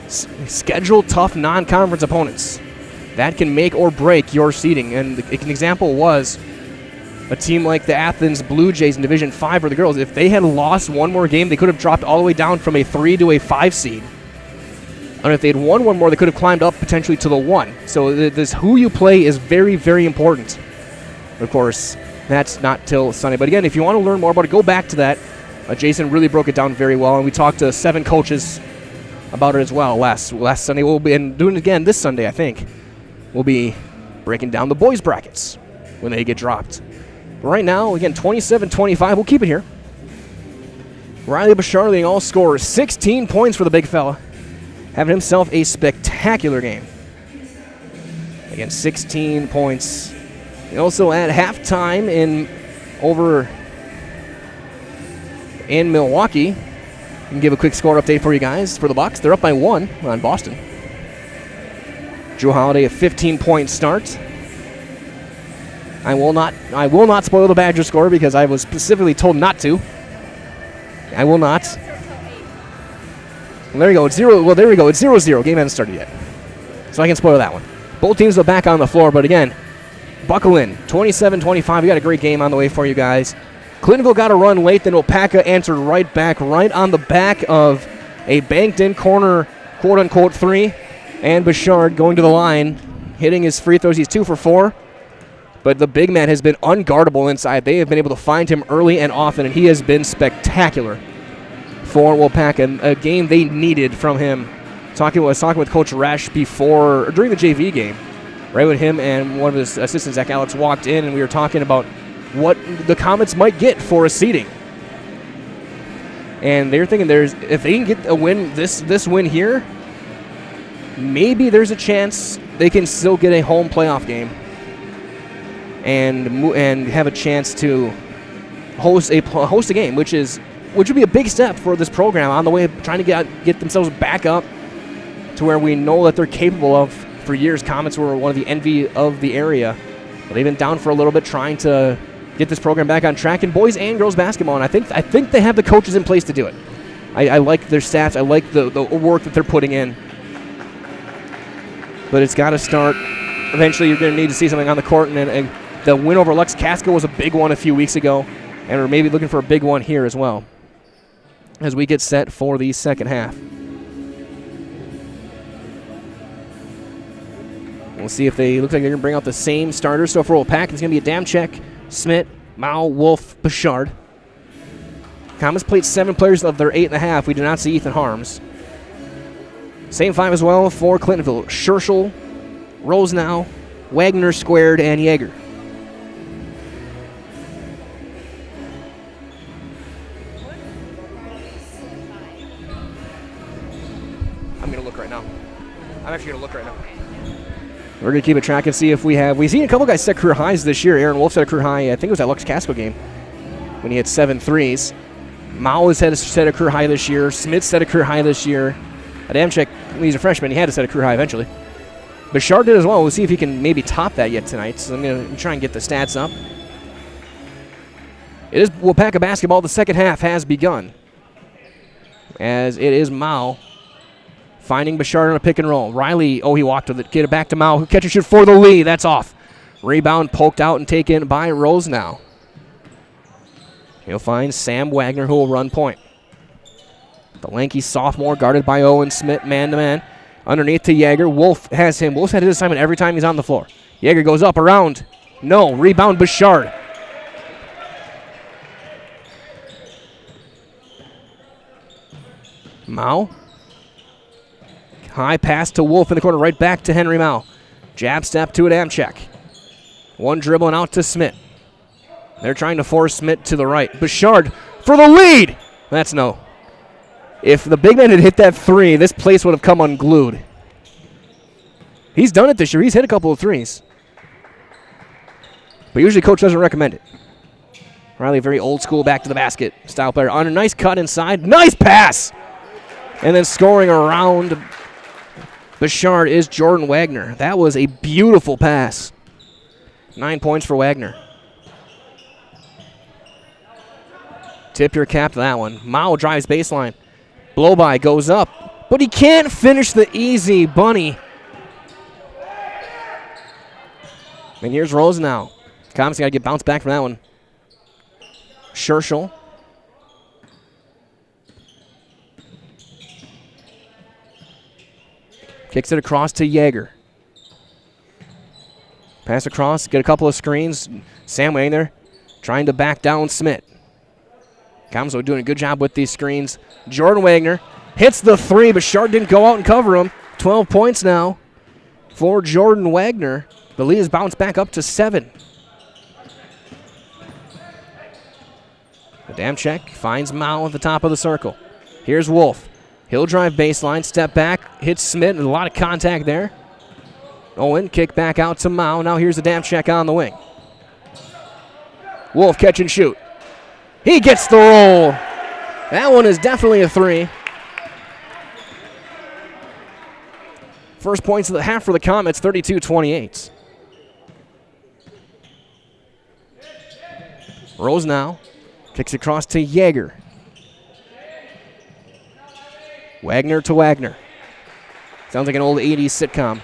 Schedule tough non-conference opponents. That can make or break your seeding. And an example was a team like the Athens Blue Jays in Division 5 for the girls. If they had lost one more game, they could have dropped all the way down from a 3 to a 5 seed. And if they'd won one more, they could have climbed up potentially to the 1. So this who you play is very, very important. Of course, that's not till Sunday. But again, if you want to learn more about it, go back to that. Jason really broke it down very well, and we talked to 7 coaches about it as well last Sunday. We'll be doing it again this Sunday, I think. We'll be breaking down the boys' brackets when they get dropped. But right now, again, 27-25. We'll keep it here. Riley Bouchard leading all scorers, 16 points for the big fella, having himself a spectacular game. Again, 16 points. And also at halftime in Milwaukee, can give a quick score update for you guys. For the Bucks, they're up by 1 on Boston. Drew Holiday, a 15-point start. I will not spoil the Badger score because I was specifically told not to. I will not. Well, there you go. It's 0. Well, there we go. It's 0-0. Game hasn't started yet, so I can spoil that one. Both teams are back on the floor, but again, buckle in. 27-25. We got a great game on the way for you guys. Clintonville got a run late, then Waupaca answered right back, right on the back of a banked-in corner, quote-unquote, 3. And Bouchard going to the line, hitting his free throws. He's 2 for 4. But the big man has been unguardable inside. They have been able to find him early and often, and he has been spectacular for Waupaca. A game they needed from him. I was talking with Coach Resch during the JV game, right when him and one of his assistants, Zach Alex, walked in, and we were talking about what the Comets might get for a seeding. And they're thinking if they can get a win, this win here, maybe there's a chance they can still get a home playoff game and have a chance to host a game, which would be a big step for this program on the way of trying to get themselves back up to where we know that they're capable of. For years, Comets were one of the envy of the area, but they've been down for a little bit trying to get this program back on track in boys and girls basketball, and I think they have the coaches in place to do it. I like their staff. I like the work that they're putting in. But it's got to start. Eventually, you're going to need to see something on the court. And the win over Lux Casco was a big one a few weeks ago. And we're maybe looking for a big one here as well as we get set for the second half. We'll see if looks like they're going to bring out the same starters. So for Waupaca, it's going to be a Damchek, Smith, Mao, Wolf, Bouchard. Comets played 7 players of their 8.5. We do not see Ethan Harms. Same 5 as well for Clintonville. Scherschel, Rosenau, Wagner squared, and Yeager. I'm going to look right now. I'm actually going to look right now. We're going to keep a track and see if we've seen a couple guys set career highs this year. Aaron Wolf set a career high, I think it was that Lux Casco game when he had 7 threes. Mao has set a career high this year. Smith set a career high this year. Adamczyk, he's a freshman. He had to set a career high eventually. Bouchard did as well. We'll see if he can maybe top that yet tonight. So I'm going to try and get the stats up. It is Waupaca basketball. The second half has begun. As it is Mao finding Bouchard on a pick and roll. Riley, he walked with it. Get it back to Mao. Catch and shoot for the lead. That's off. Rebound poked out and taken by Rosenau. He'll find Sam Wagner, who will run point. The lanky sophomore guarded by Owen Smith, man-to-man. Underneath to Yeager. Wolf has him. Wolf's had his assignment every time he's on the floor. Yeager goes up, around. No. Rebound, Bouchard. Mao. High pass to Wolf in the corner. Right back to Henry Mao. Jab step to Adamczyk. One dribbling out to Smith. They're trying to force Smith to the right. Bouchard for the lead. That's no. If the big man had hit that 3, this place would have come unglued. He's done it this year. He's hit a couple of threes. But usually coach doesn't recommend it. Riley, very old school, back to the basket style player. On a nice cut inside. Nice pass! And then scoring around Bouchard is Jordan Wagner. That was a beautiful pass. 9 points for Wagner. Tip your cap to that one. Mao drives baseline. Blow by goes up, but he can't finish the easy bunny. And here's Rosenau. Comets got to get bounced back from that one. Scherschel. Kicks it across to Yeager. Pass across, get a couple of screens. Sam Wagner trying to back down Smith. Comets are doing a good job with these screens. Jordan Wagner hits the 3, but Bouchard didn't go out and cover him. 12 points now for Jordan Wagner. The lead has bounced back up to 7. Adamczyk finds Mao at the top of the circle. Here's Wolf. He'll drive baseline, step back, hits Smith, and a lot of contact there. Owen, kick back out to Mao. Now here's Adamczyk on the wing. Wolf catch and shoot. He gets the roll. That one is definitely a 3. First points of the half for the Comets, 32-28. Rose now kicks across to Yeager. Wagner to Wagner. Sounds like an old 80s sitcom.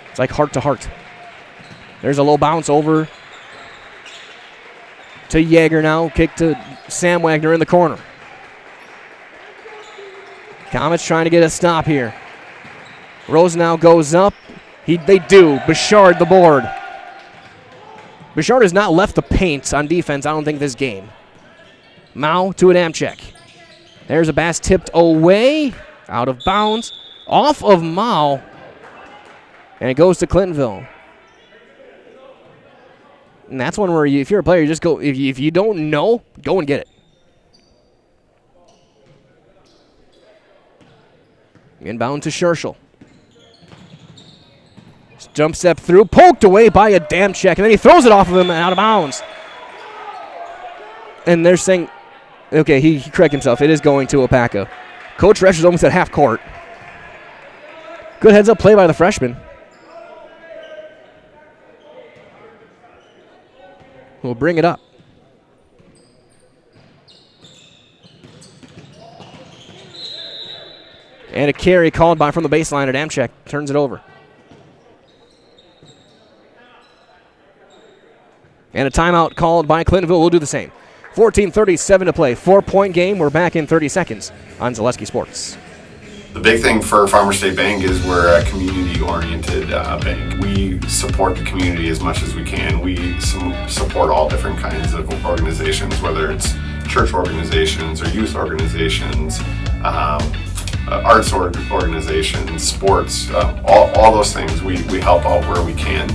It's like Heart to Heart. There's a low bounce over to Yeager now. Kick to Sam Wagner in the corner. Comets trying to get a stop here. Rose now goes up. They do. Bouchard the board. Bouchard has not left the paint on defense, I don't think, this game. Mao to Adamczyk. There's a pass tipped away. Out of bounds. Off of Mao. And it goes to Clintonville. And that's one where if you're a player, you just go. If you don't know, go and get it. Inbound to Scherschel. Jump step through, poked away by Adamczyk, and then he throws it off of him and out of bounds. And they're saying, okay, he corrected himself. It is going to Waupaca. Coach Resch is almost at half court. Good heads-up play by the freshman. We'll bring it up. And a carry called by from the baseline. Adamczyk turns it over. And a timeout called by Clintonville. We'll do the same. 14:37 to play. 4-point game. We're back in 30 seconds on Zaleski Sports. The big thing for Farmers State Bank is we're a community-oriented bank. We support the community as much as we can. We support all different kinds of organizations, whether it's church organizations or youth organizations, arts organizations, sports, all those things. We help out where we can.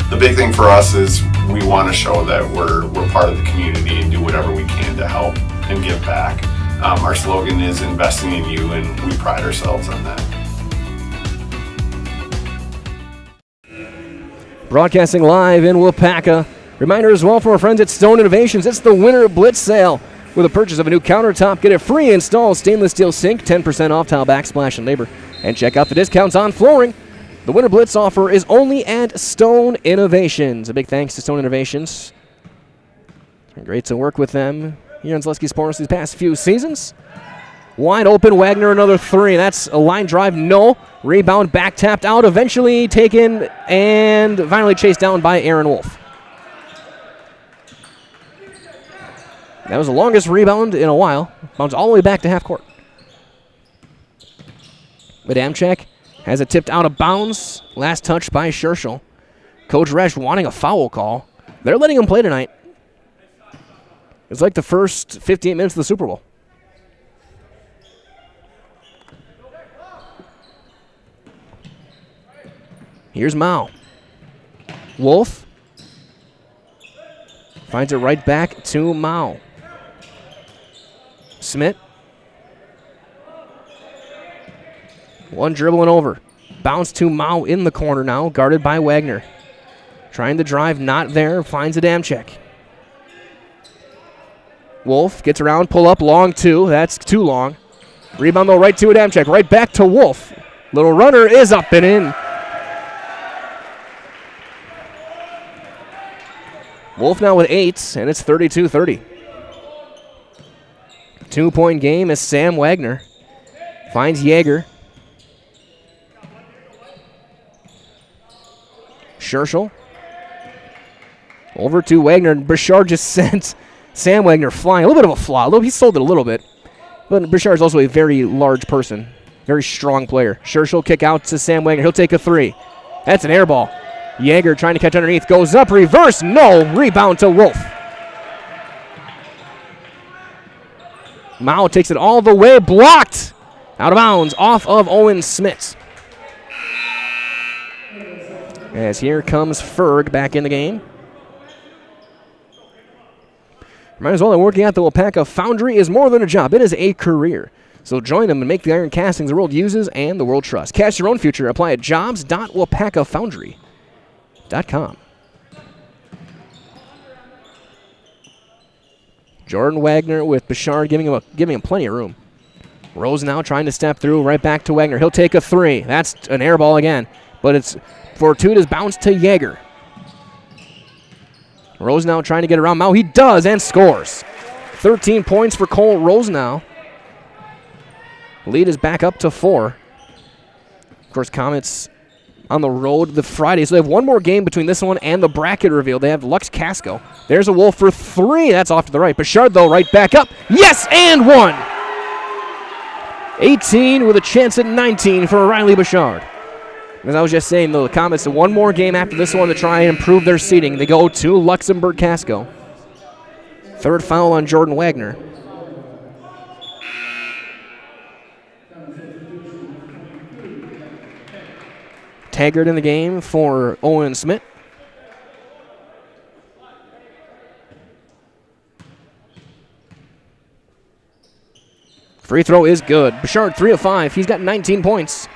The big thing for us is we want to show that we're part of the community and do whatever we can to help and give back. Our slogan is investing in you, and we pride ourselves on that. Broadcasting live in Waupaca. Reminder as well from our friends at Stone Innovations, it's the Winter Blitz Sale. With a purchase of a new countertop, get a free install stainless steel sink, 10% off tile backsplash and labor. And check out the discounts on flooring. The Winter Blitz offer is only at Stone Innovations. A big thanks to Stone Innovations. It's been great to work with them here in Zaleski Sports these past few seasons. Wide open, Wagner another 3. That's a line drive, no. Rebound back tapped out, eventually taken and finally chased down by Aaron Wolf. That was the longest rebound in a while. Bounce all the way back to half court. Adamczyk has it tipped out of bounds. Last touch by Scherschel. Coach Resch wanting a foul call. They're letting him play tonight. It's like the first 58 minutes of the Super Bowl. Here's Mao. Wolf finds it right back to Mao. Smith. One dribbling over. Bounce to Mao in the corner now, guarded by Wagner. Trying to drive, not there, finds Adamczyk. Wolf gets around, pull up, long 2. That's too long. Rebound though, right to Adamczyk, right back to Wolf. Little runner is up and in. Wolf now with 8, and it's 32-30. 2-point game as Sam Wagner finds Yeager. Scherschel. Over to Wagner, and Bouchard just sent Sam Wagner flying. A little bit of a flaw. He sold it a little bit. But Bouchard is also a very large person. Very strong player. Scherschel kick out to Sam Wagner. He'll take a 3. That's an air ball. Yeager trying to catch underneath. Goes up, reverse. No. Rebound to Wolf. Mao takes it all the way. Blocked. Out of bounds. Off of Owen Smith. As here comes Ferg back in the game. Might as well that working at the Waupaca Foundry is more than a job. It is a career. So join them and make the iron castings the world uses and the world trusts. Cast your own future. Apply at jobs.waupacafoundry.com. Jordan Wagner with Bouchard giving him plenty of room. Rose now trying to step through, right back to Wagner. He'll take a three. That's an air ball again, but it's fortuitous bounce to Yeager. Rose now trying to get around Mao. He does and scores. 13 points for Cole Rose now. Lead is back up to 4. Of course, Comets on the road the Friday, so they have one more game between this one and the bracket reveal. They have Lux Casco. There's a Wolf for 3. That's off to the right. Bouchard, though, right back up. Yes, and 1. 18 with a chance at 19 for Riley Bouchard. As I was just saying, though, the Comets have one more game after this one to try and improve their seeding. They go to Luxembourg Casco. Third foul on Jordan Wagner. Taggart in the game for Owen Smith. Free throw is good. Bouchard, 3 of 5. He's got 19 points.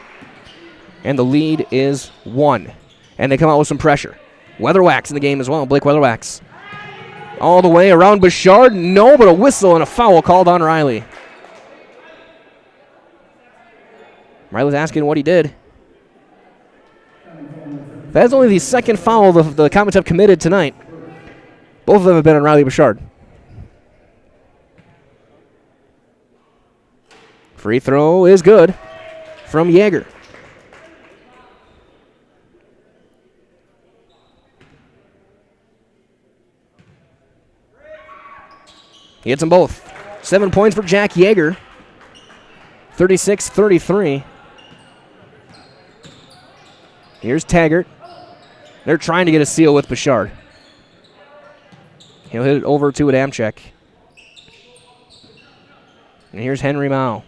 And the lead is 1. And they come out with some pressure. Weatherwax in the game as well. Blake Weatherwax. All the way around Bouchard. No, but a whistle and a foul called on Riley. Riley's asking what he did. That's only the second foul the Comets have committed tonight. Both of them have been on Riley Bouchard. Free throw is good from Yeager. He hits them both. 7 points for Jack Yeager. 36-33. Here's Taggart. They're trying to get a seal with Bouchard. He'll hit it over to Adamczyk. And here's Henry Mao.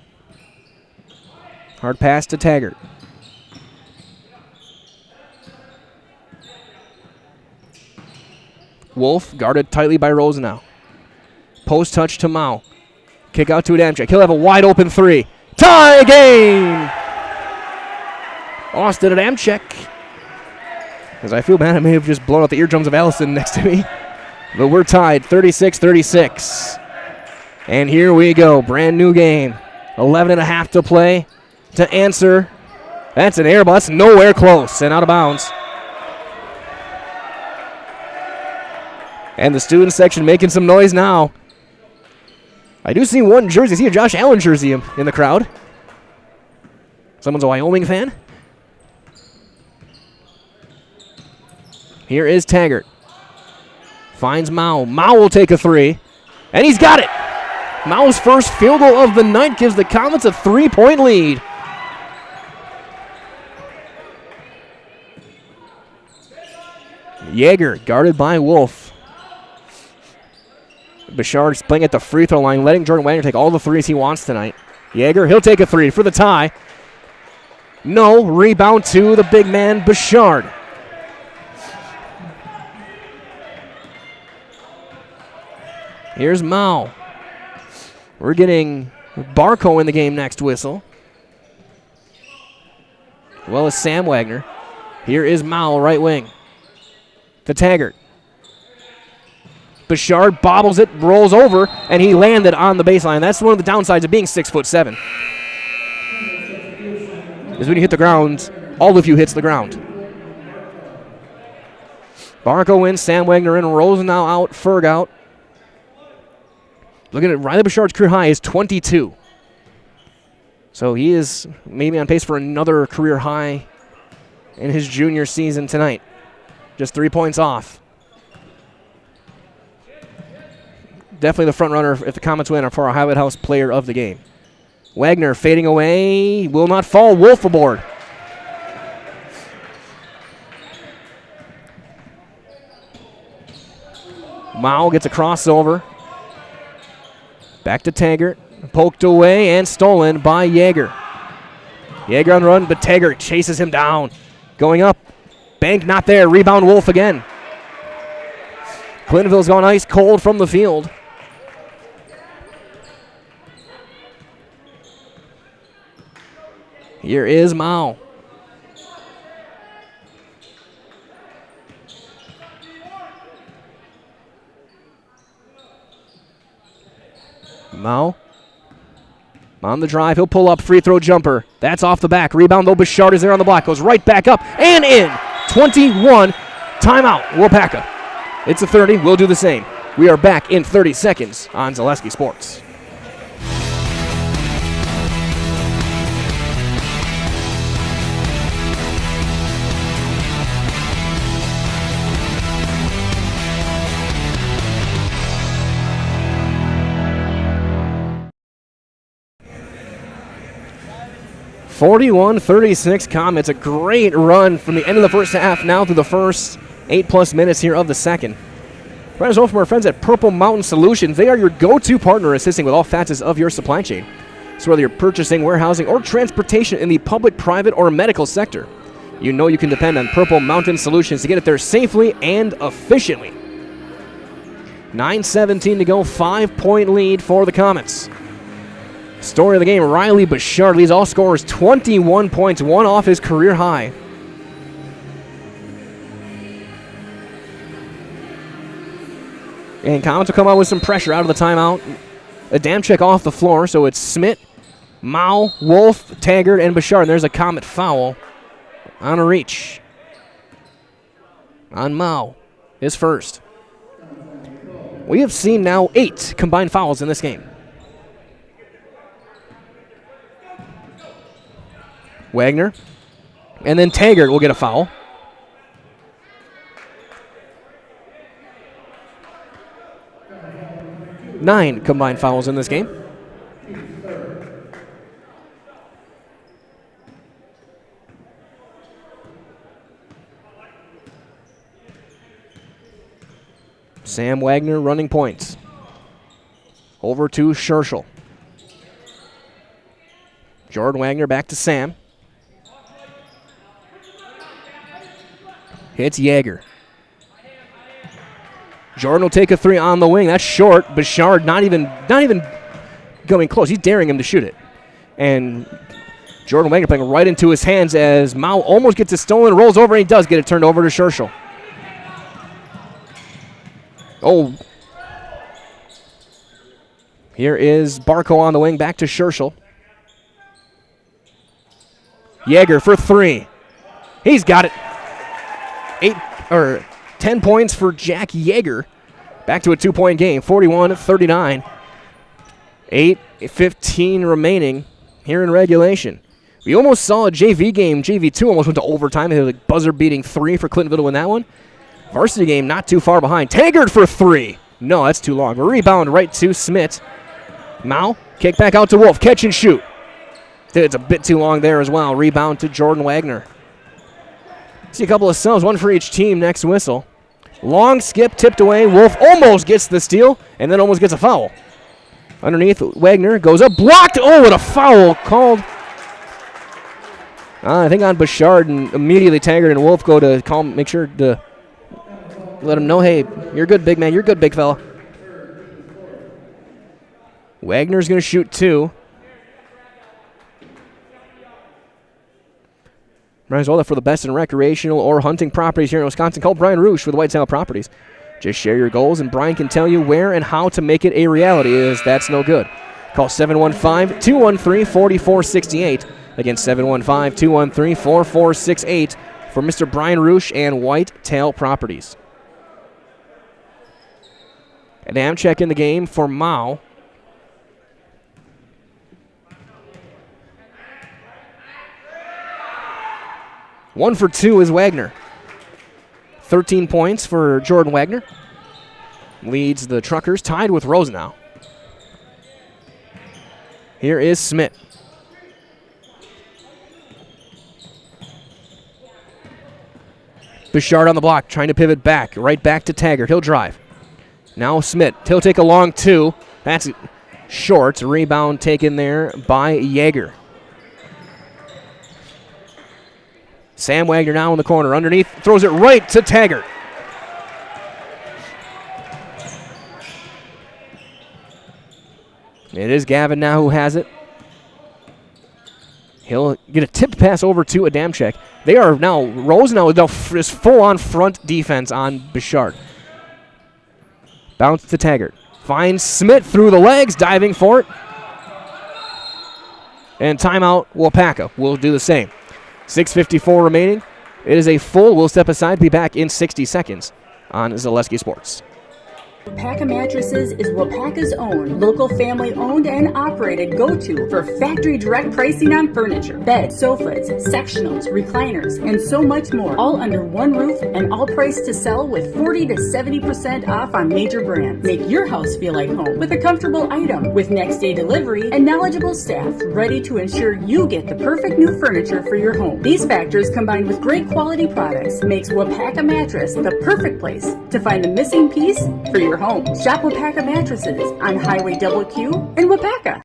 Hard pass to Taggart. Wolf guarded tightly by Rosenau. Post touch to Mao. Kick out to Adamczyk. He'll have a wide open 3. Tie game! Austin Adamczyk. As I feel bad, I may have just blown out the eardrums of Allison next to me. But we're tied, 36-36. And here we go, brand new game. 11.5 to play. To answer, that's an air bus, nowhere close, and out of bounds. And the student section making some noise now. I do see one jersey. I see a Josh Allen jersey in the crowd. Someone's a Wyoming fan. Here is Taggart. Finds Mao. Mao will take a 3. And he's got it. Mao's first field goal of the night gives the Comets a 3-point lead. Yeager guarded by Wolf. Bouchard's playing at the free throw line, letting Jordan Wagner take all the threes he wants tonight. Yeager, he'll take a 3 for the tie. No, rebound to the big man, Bouchard. Here's Mao. We're getting Barco in the game next whistle. As well as Sam Wagner. Here is Mao, right wing. To Taggart. Bouchard bobbles it, rolls over, and he landed on the baseline. That's one of the downsides of being 6'7". Is when you hit the ground, all of you hits the ground. Barco wins, Sam Wagner in, Rosenau out, Ferg out. Looking at Riley Bouchard's career high is 22. So he is maybe on pace for another career high in his junior season tonight. Just 3 points off. Definitely the front runner if the Comets win for our Highlight House player of the game. Wagner fading away, will not fall. Wolf aboard. Mao gets a crossover. Back to Taggart. Poked away and stolen by Yeager. Yeager on the run, but Taggart chases him down. Going up. Bank not there. Rebound Wolf again. Clintonville's gone ice cold from the field. Here is Mao. Mao on the drive. He'll pull up, free throw jumper. That's off the back. Rebound, though. Bouchard is there on the block. Goes right back up and in. 21. Timeout, Waupaca. It's a 30. We'll do the same. We are back in 30 seconds on Zaleski Sports. (41-36) Comets. A great run from the end of the first half now through the first 8+ minutes here of the second. Right as well from our friends at Purple Mountain Solutions. They are your go-to partner assisting with all facets of your supply chain. So whether you're purchasing, warehousing, or transportation in the public, private, or medical sector, you know you can depend on Purple Mountain Solutions to get it there safely and efficiently. 9:17 to go, 5-point lead for the Comets. Story of the game, Riley Bouchard leads all scorers 21 points, one off his career high. And Comets will come out with some pressure out of the timeout. Adamczyk off the floor, so it's Smith, Mao, Wolf, Taggart, and Bouchard. And there's a Comet foul on a reach. On Mao, his first. We have seen now 8 combined fouls in this game. Wagner, and then Taggart will get a foul. Nine combined fouls in this game. Sam Wagner running points. Over to Scherschel. Jordan Wagner back to Sam. Hits Yeager. Jordan will take a 3 on the wing. That's short. Bouchard not even going close. He's daring him to shoot it. And Jordan Wagner playing right into his hands as Mao almost gets it stolen, rolls over, and he does get it turned over to Scherschel. Oh. Here is Barco on the wing, back to Scherschel. Yeager for 3. He's got it. 10 points for Jack Yeager. Back to a 2-point game, 41-39. 8:15 remaining here in regulation. We almost saw a JV game. JV2 almost went to overtime. It was a buzzer-beating 3 for Clintonville to win that one. Varsity game not too far behind. Taggart for 3. No, that's too long. A rebound right to Smith. Mao, kick back out to Wolf. Catch and shoot. It's a bit too long there as well. Rebound to Jordan Wagner. See a couple of subs, one for each team next whistle. Long skip, tipped away. Wolf almost gets the steal and then almost gets a foul. Underneath, Wagner goes up, blocked. Oh, and a foul called. I think on Bouchard, and immediately Taggart and Wolf go to call, make sure to let him know, hey, you're good, big man. You're good, big fella. Wagner's going to shoot 2. Might as well for the best in recreational or hunting properties here in Wisconsin. Call Brian Roosh with Whitetail Properties. Just share your goals, and Brian can tell you where and how to make it a reality. Is that's no good. Call 715-213-4468. Again, 715-213-4468 for Mr. Brian Roosh and Whitetail Properties. Adamczyk in the game for Mao. One for 2 is Wagner. 13 points for Jordan Wagner. Leads the Truckers, tied with Rosenau. Here is Smith. Bouchard on the block, trying to pivot back. Right back to Taggart. He'll drive. Now Smith. He'll take a long 2. That's short. Rebound taken there by Yeager. Sam Wagner now in the corner. Underneath, throws it right to Taggart. It is Gavin now who has it. He'll get a tipped pass over to Adamczyk. They are now, Rosenau is full-on front defense on Bouchard. Bounce to Taggart. Finds Smith through the legs, diving for it. And timeout, Waupaca will do the same. 6:54 remaining. It is a full. We'll step aside, be back in 60 seconds on Zaleski Sports. Waupaca Mattresses is Waupaca's own, local family-owned and operated go-to for factory direct pricing on furniture, beds, sofas, sectionals, recliners, and so much more, all under one roof and all priced to sell with 40 to 70% off on major brands. Make your house feel like home with a comfortable item with next-day delivery and knowledgeable staff ready to ensure you get the perfect new furniture for your home. These factors combined with great quality products makes Waupaca Mattress the perfect place to find the missing piece for your home. Shop Waupaca Mattresses on Highway Q in Waupaca.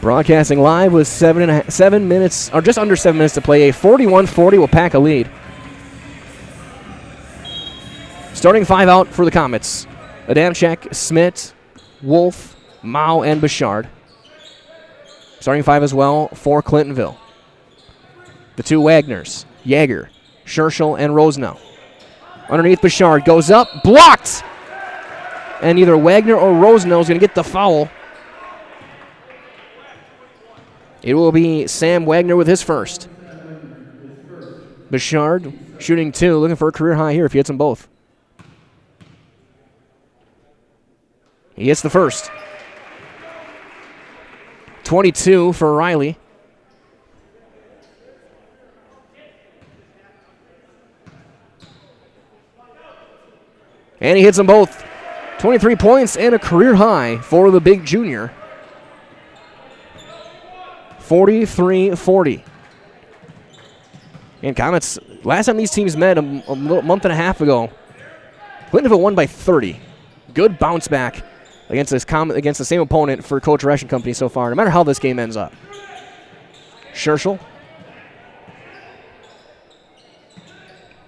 Broadcasting live with 7 minutes, or just under 7 minutes to play, a 41-40 Waupaca lead. Starting five out for the Comets. Adamczyk, Smith, Wolf, Mao, and Bouchard. Starting five as well for Clintonville. The two Wagners, Yeager, Scherschel, and Rosenau. Underneath, Bouchard goes up, blocked! And either Wagner or Rosenau is going to get the foul. It will be Sam Wagner with his first. Bouchard shooting two, looking for a career high here if he hits them both. He hits the first. 22 for Riley. And he hits them both. 23 points and a career high for the big junior. 43-40. And Comets, last time these teams met a month and a half ago, Clintonville won by 30. Good bounce back against the same opponent for Coach Resch and company so far, no matter how this game ends up. Scherschel.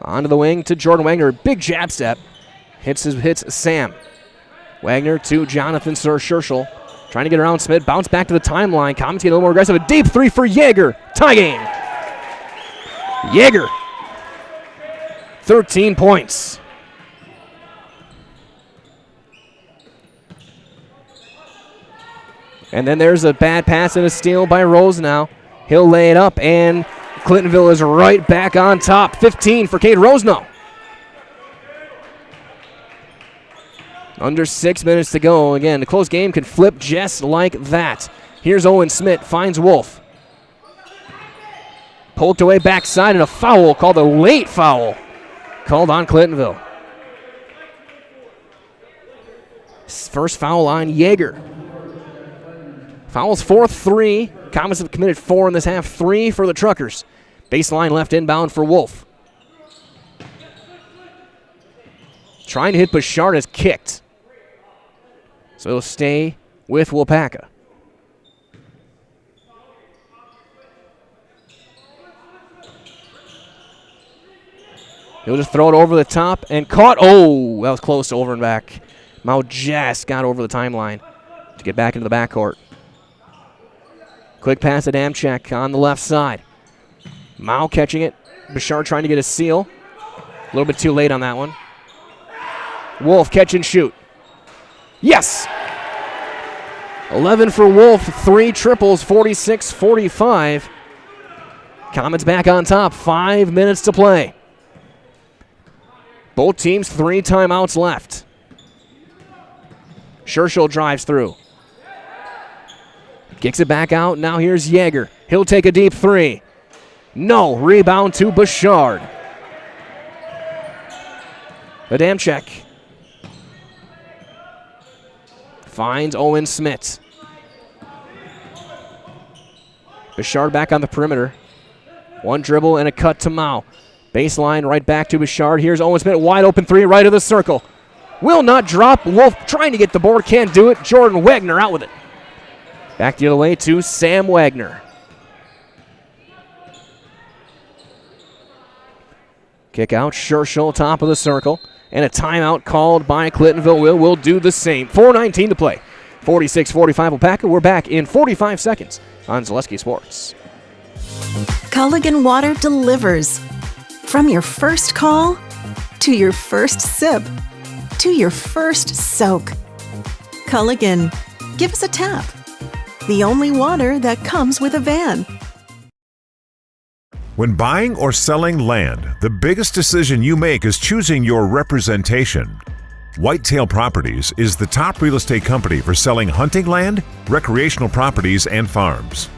Onto the wing to Jordan Wagner. Big jab step. Hits Sam. Wagner to Jonathan Scherschel. Trying to get around Smith. Bounce back to the timeline. Comets get a little more aggressive. A deep three for Yeager. Tie game. Yeager. 13 points. And then there's a bad pass and a steal by Rose now. He'll lay it up, and Clintonville is right back on top. 15 for Cade Rosenau. Under 6 minutes to go. Again, the close game can flip just like that. Here's Owen Smith, finds Wolf. Poked away backside, and a foul called a late foul. Called on Clintonville. First foul on Yeager. Fouls 4-3. Comets have committed 4 in this half. 3 for the Truckers. Baseline left inbound for Wolf. Trying to hit Bouchard is kicked. So it'll stay with Waupaca. He'll just throw it over the top and caught. Oh, that was close to over and back. Mao just got over the timeline to get back into the backcourt. Quick pass to Adamczyk on the left side. Mao catching it. Bouchard trying to get a seal. A little bit too late on that one. Wolf catch and shoot. Yes! 11 for Wolf, 3 triples, 46-45. Comets back on top, 5 minutes to play. Both teams 3 timeouts left. Scherschel drives through. Kicks it back out, now here's Yeager. He'll take a deep 3. No, rebound to Bouchard. Adamczyk finds Owen Smith. Bouchard back on the perimeter. One dribble and a cut to Mao. Baseline right back to Bouchard. Here's Owen Smith, wide open 3 right of the circle. Will not drop. Wolf trying to get the board. Can't do it. Jordan Wagner out with it. Back the other way to Sam Wagner. Kick out. Scherschel, top of the circle. And a timeout called by Clintonville. Will do the same. 4:19 to play. 46-45 Waupaca. We're back in 45 seconds on Zaleski Sports. Culligan Water delivers. From your first call to your first sip to your first soak. Culligan, give us a tap. The only water that comes with a van. When buying or selling land, the biggest decision you make is choosing your representation. Whitetail Properties is the top real estate company for selling hunting land, recreational properties, and farms.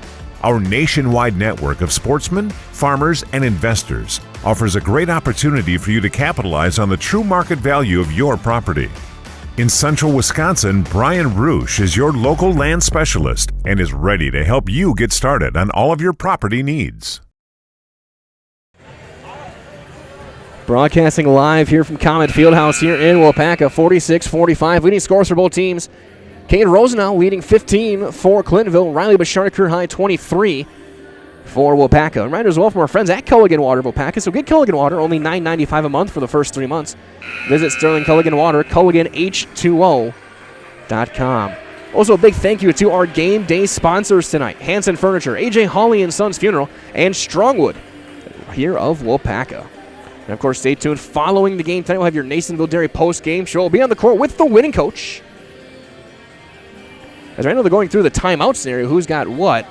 Our nationwide network of sportsmen, farmers, and investors offers a great opportunity for you to capitalize on the true market value of your property. In central Wisconsin, Brian Roosh is your local land specialist and is ready to help you get started on all of your property needs. Broadcasting live here from Comet Fieldhouse here in Waupaca, 46-45. Leading scores for both teams. Kate Rosenau leading 15 for Clintonville. Riley Bouchard career high 23 for Waupaca. Reminder as well from our friends at Culligan Water of Waupaca. So get Culligan Water, only $9.95 a month for the first 3 months. Visit Sterling Culligan Water, CulliganH2O.com. Also a big thank you to our game day sponsors tonight. Hanson Furniture, AJ Hawley and Sons Funeral, and Strongwood here of Waupaca. And of course, stay tuned. Following the game tonight, we'll have your Nasonville Dairy post-game show. We'll be on the court with the winning coach. As right now they're going through the timeout scenario, who's got what.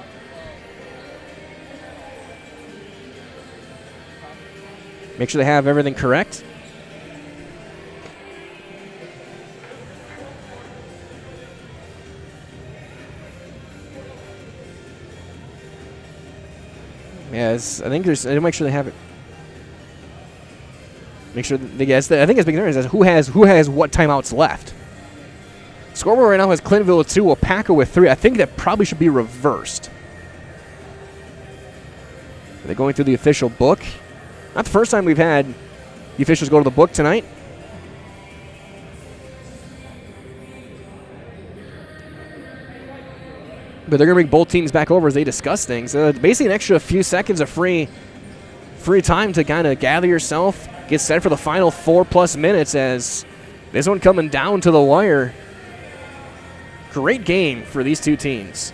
Make sure they have everything correct. Yes, I think there's. I'll make sure they have it. Make sure they guess. I think it's big difference is who has what timeouts left. Scoreboard right now has Clintonville with 2, Waupaca with 3. I think that probably should be reversed. Are they going through the official book? Not the first time we've had the officials go to the book tonight. But they're going to bring both teams back over as they discuss things. Basically an extra few seconds of free time to kind of gather yourself, get set for the final 4+ minutes as this one coming down to the wire. Great game for these two teams.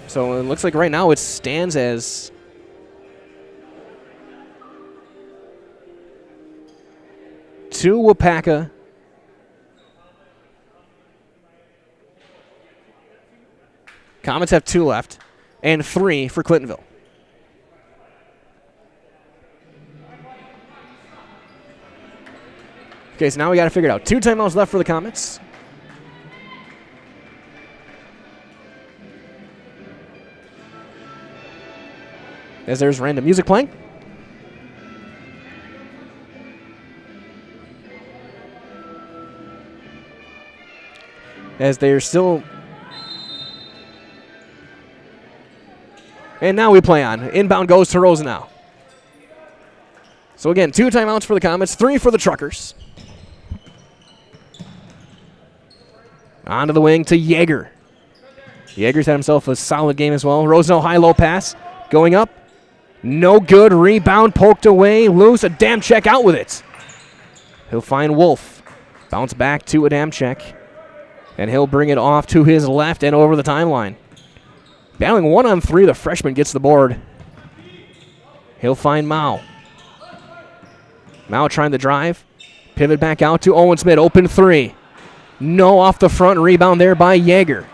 So it looks like right now it stands as 2 Waupaca, Comets have 2 left, and 3 for Clintonville. Okay, so now we got to figure it out. 2 timeouts left for the Comets. As there's random music playing. As they're still... And now we play on. Inbound goes to Rosenau. So again, 2 timeouts for the Comets, 3 for the Truckers. Onto the wing to Yeager. Yeager's had himself a solid game as well. Rosenau high-low pass going up. No good. Rebound poked away. Loose. Adamczyk out with it. He'll find Wolf. Bounce back to Adamczyk. And he'll bring it off to his left and over the timeline. Battling 1-on-3, the freshman gets the board. He'll find Mao. Mao trying to drive. Pivot back out to Owen Smith. Open 3. No off the front. Rebound there by Yeager.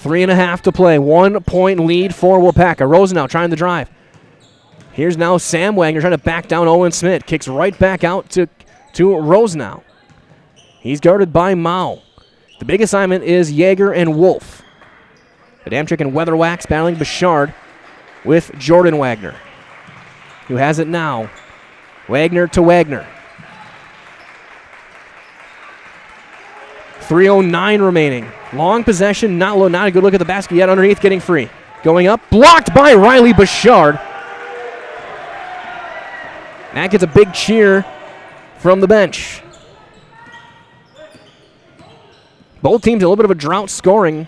3.5 to play. 1-point lead for Waupaca. Rosenau trying to drive. Here's now Sam Wagner trying to back down Owen Smith. Kicks right back out to Rosenau. He's guarded by Mao. The big assignment is Yeager and Wolf. Adamczyk and Weatherwax battling Bouchard with Jordan Wagner, who has it now. Wagner to Wagner. 3:09 remaining. Long possession, not a good look at the basket yet. Underneath, getting free. Going up, blocked by Riley Bouchard. That gets a big cheer from the bench. Both teams a little bit of a drought scoring.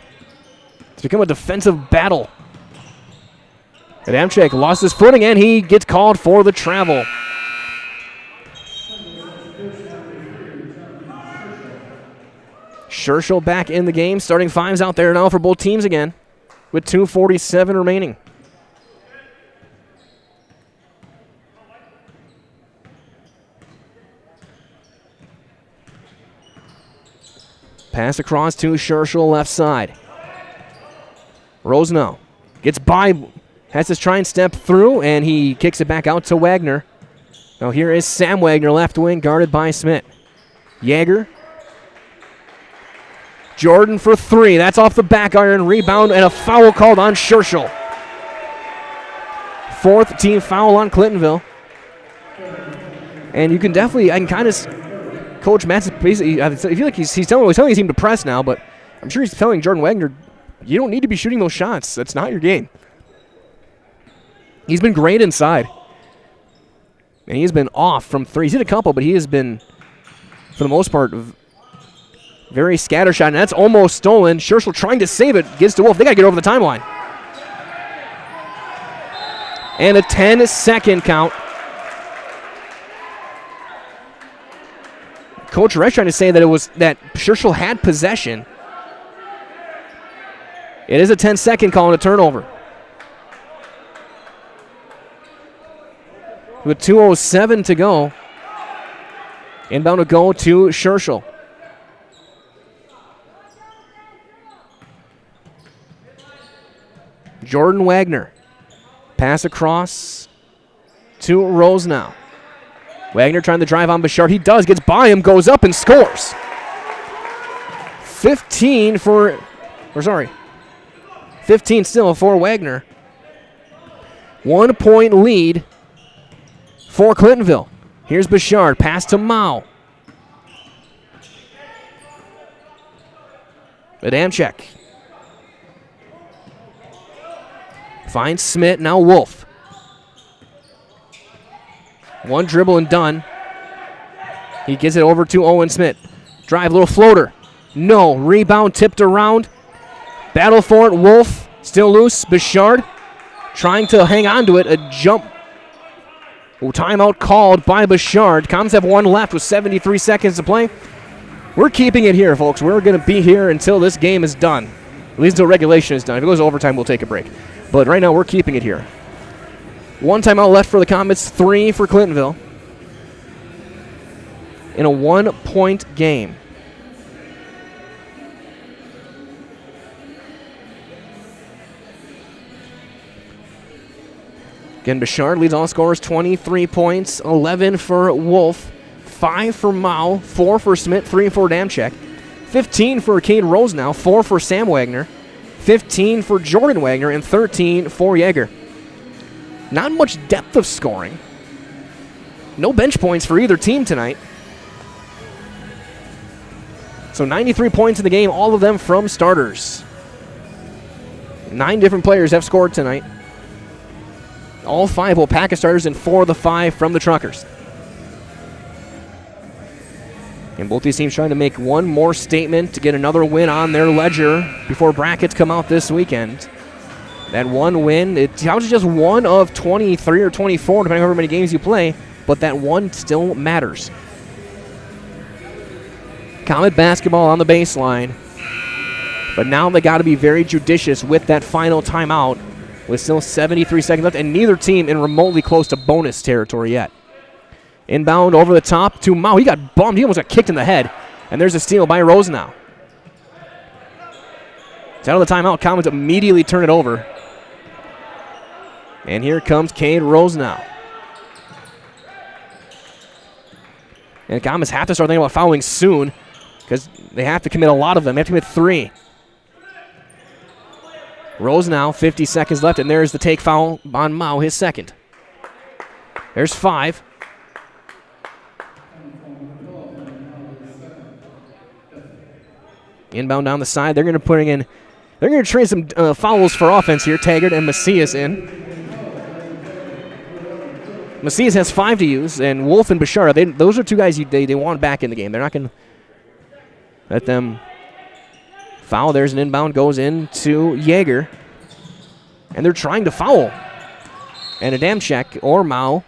It's become a defensive battle. Adamczyk lost his footing, and he gets called for the travel. Scherschel back in the game. Starting fives out there now for both teams again with 2:47 remaining. Pass across to Scherschel, left side. Rosenau gets by, has to try and step through, and he kicks it back out to Wagner. Now here is Sam Wagner, left wing, guarded by Smith. Yeager. Jordan for three. That's off the back iron. Rebound and a foul called on Scherschel. Fourth team foul on Clintonville. And you can definitely, I can kind of, Coach Matz, basically, I feel like he's telling his team to press now, but I'm sure he's telling Jordan Wagner, you don't need to be shooting those shots. That's not your game. He's been great inside. And he's been off from three. He's hit a couple, but he has been, for the most part, very scattershot. And that's almost stolen. Scherschel trying to save it. Gets to Wolf. They got to get over the timeline. And a 10-second count. Coach Resch trying to say that it was that Scherschel had possession. It is a 10-second call and a turnover. With 2:07 to go. Inbound to go to Scherschel. Jordan Wagner. Pass across to Rosenau. Wagner trying to drive on Bouchard. He does, gets by him, goes up and scores. 15 still for Wagner. 1 point lead for Clintonville. Here's Bouchard, pass to Mao. Adamczyk. Finds Smith, now Wolf. One dribble and done. He gets it over to Owen Smith. Drive, little floater. No, rebound tipped around. Battle for it, Wolf. Still loose, Bouchard. Trying to hang on to it, a jump. Timeout called by Bouchard. Comms have one left with 73 seconds to play. We're keeping it here, folks. We're going to be here until this game is done. At least until regulation is done. If it goes to overtime, we'll take a break. But right now, we're keeping it here. One timeout left for the Comets, 3 for Clintonville. In a 1-point game. Again, Bouchard leads all scorers, 23 points, 11 for Wolf, 5 for Mao, 4 for Smith, 3 for Adamczyk, 15 for Cade Rosenau, 4 for Sam Wagner, 15 for Jordan Wagner, and 13 for Yeager. Not much depth of scoring. No bench points for either team tonight. So 93 points in the game, all of them from starters. 9 different players have scored tonight. All 5 Waupaca starters and 4 of the 5 from the Truckers. And both these teams trying to make one more statement to get another win on their ledger before brackets come out this weekend. That one win, it's just one of 23 or 24, depending on how many games you play, but that one still matters. Comet basketball on the baseline. But now they got to be very judicious with that final timeout with still 73 seconds left, and neither team in remotely close to bonus territory yet. Inbound over the top to Mao. He got bumped. He almost got kicked in the head. And there's a steal by Rosenau. It's out of the timeout. Comets immediately turn it over. And here comes Cade Rosenau. And Comets have to start thinking about fouling soon because they have to commit a lot of them. They have to commit 3. Rosenau, 50 seconds left, and there's the take foul on Mao, his second. There's 5. Inbound down the side. They're going to trade some fouls for offense here. Taggart and Macias in. Macias has 5 to use, and Wolf and Bashara, those are 2 guys they want back in the game. They're not going to let them foul. There's an inbound, goes in to Yeager. And they're trying to foul. And Adamczyk or Mao.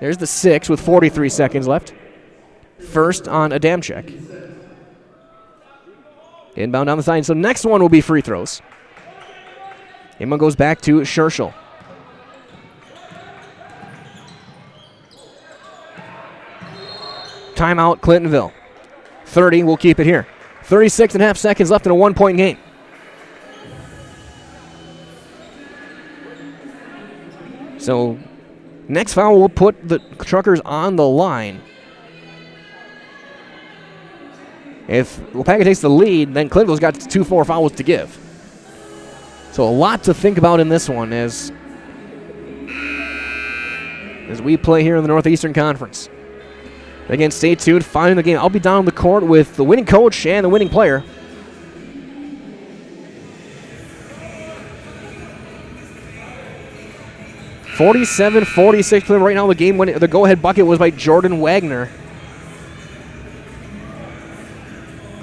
There's the 6 with 43 seconds left. First on Adamczyk. Inbound down the side. So next one will be free throws. Inbound goes back to Scherschel. Timeout, Clintonville. 30, we'll keep it here. 36 and a half seconds left in a 1-point game. So next foul will put the Truckers on the line. If Waupaca takes the lead, then Clintonville's got 2 more fouls to give. So a lot to think about in this one as we play here in the Northeastern Conference. Again, stay tuned, following the game. I'll be down on the court with the winning coach and the winning player. (47-46) right now. The game winning, the go-ahead bucket was by Jordan Wagner.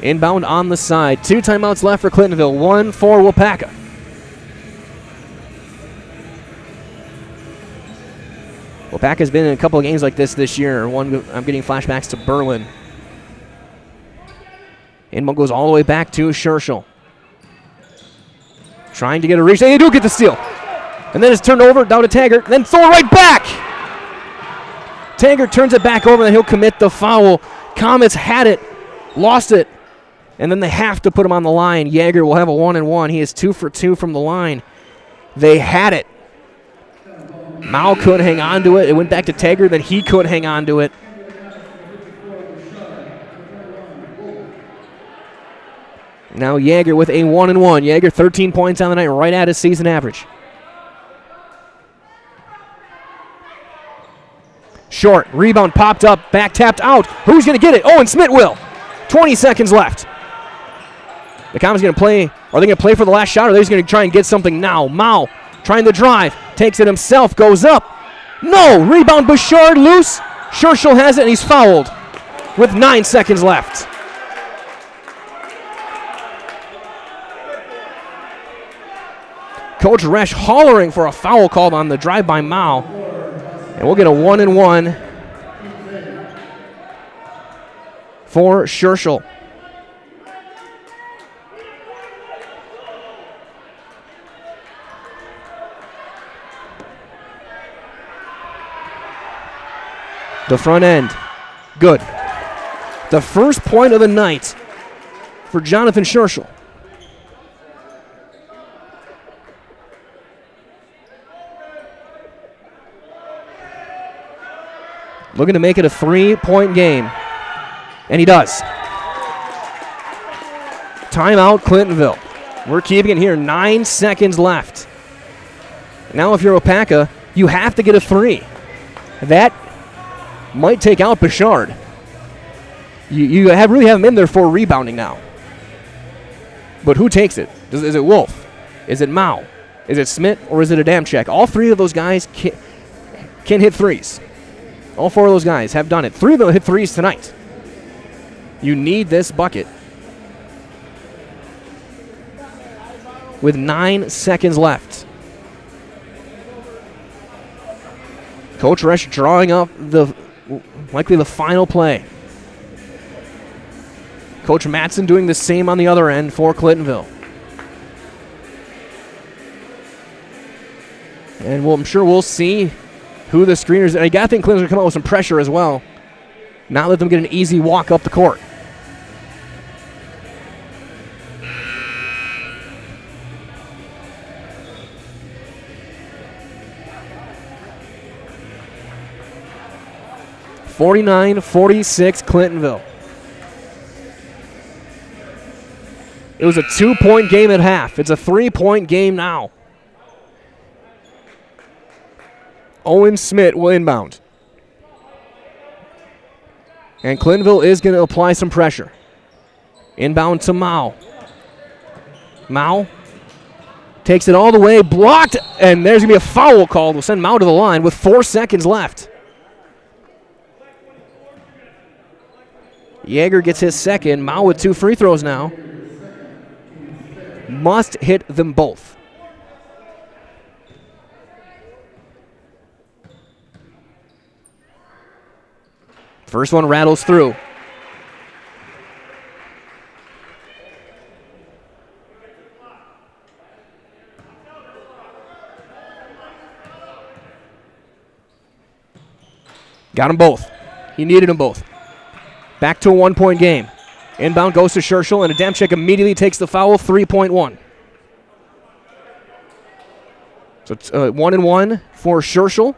Inbound on the side. 2 timeouts left for Clintonville. 1 for Waupaca. Waupaca's been in a couple of games like this year. One, I'm getting flashbacks to Berlin. Inbound goes all the way back to Scherschel. Trying to get a reach. They do get the steal. And then it's turned over down to Taggart. Then throw it right back. Taggart turns it back over, and he'll commit the foul. Comets had it, lost it, and then they have to put him on the line. Yeager will have a 1-and-1. He is 2 for 2 from the line. They had it. Mao couldn't hang on to it. It went back to Taggart, then he couldn't hang on to it. Now Yeager with a 1-and-1. Yeager 13 points on the night, right at his season average. Short, rebound popped up, back tapped out. Who's going to get it? Owen Smith will. 20 seconds left. The Comets going to play. Are they going to play for the last shot, or are they just going to try and get something now? Mao trying to drive, takes it himself, goes up. No, rebound Bouchard loose. Scherschel has it, and he's fouled with 9 seconds left. Coach Resch hollering for a foul called on the drive by Mao. And we'll get a 1-and-1 for Scherschel. The front end, good. The first point of the night for Jonathan Scherschel. Looking to make it a 3-point game. And he does. Timeout, Clintonville. We're keeping it here. 9 seconds left. Now if you're Waupaca, you have to get a 3. That might take out Bouchard. You really have him in there for rebounding now. But who takes it? Is it Wolf? Is it Mao? Is it Smith? Or is it Adamczyk? All 3 of those guys can hit threes. All 4 of those guys have done it. 3 of them hit threes tonight. You need this bucket. With 9 seconds left. Coach Resch drawing up likely the final play. Coach Matson doing the same on the other end for Clintonville. And I'm sure we'll see who the screeners. And I got to think Clintonville's going to come out with some pressure as well. Not let them get an easy walk up the court. (49-46) Clintonville. It was a 2-point game at half. It's a 3-point game now. Owen Smith will inbound. And Clintonville is going to apply some pressure. Inbound to Mao. Mao takes it all the way, blocked, and there's going to be a foul called. We'll send Mao to the line with 4 seconds left. Yeager gets his second. Mao with 2 free throws now. Must hit them both. First one rattles through. Got them both. He needed them both. Back to a 1-point game. Inbound goes to Scherschel, and Adamczyk immediately takes the foul, 3-point-1. So it's 1-1 for Scherschel.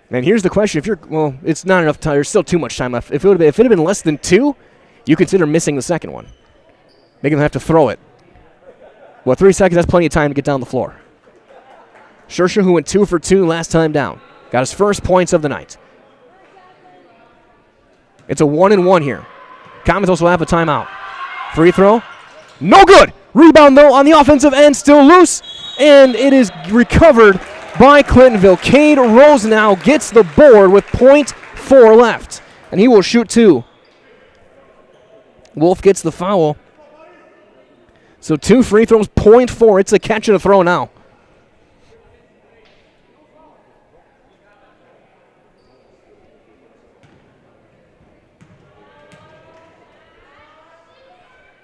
And here's the question: it's not enough time. There's still too much time left. If it had been less than 2, you consider missing the second one, making them have to throw it. Well, 3 seconds. That's plenty of time to get down the floor. Scherschel, who went 2 for 2 last time down, got his first points of the night. It's a 1-1 here. Commonwealth will have a timeout. Free throw, no good. Rebound though on the offensive end, still loose, and it is recovered by Clintonville. Cade Rosenau gets the board with .4 left, and he will shoot 2. Wolf gets the foul. So 2 free throws, .4. It's a catch and a throw now.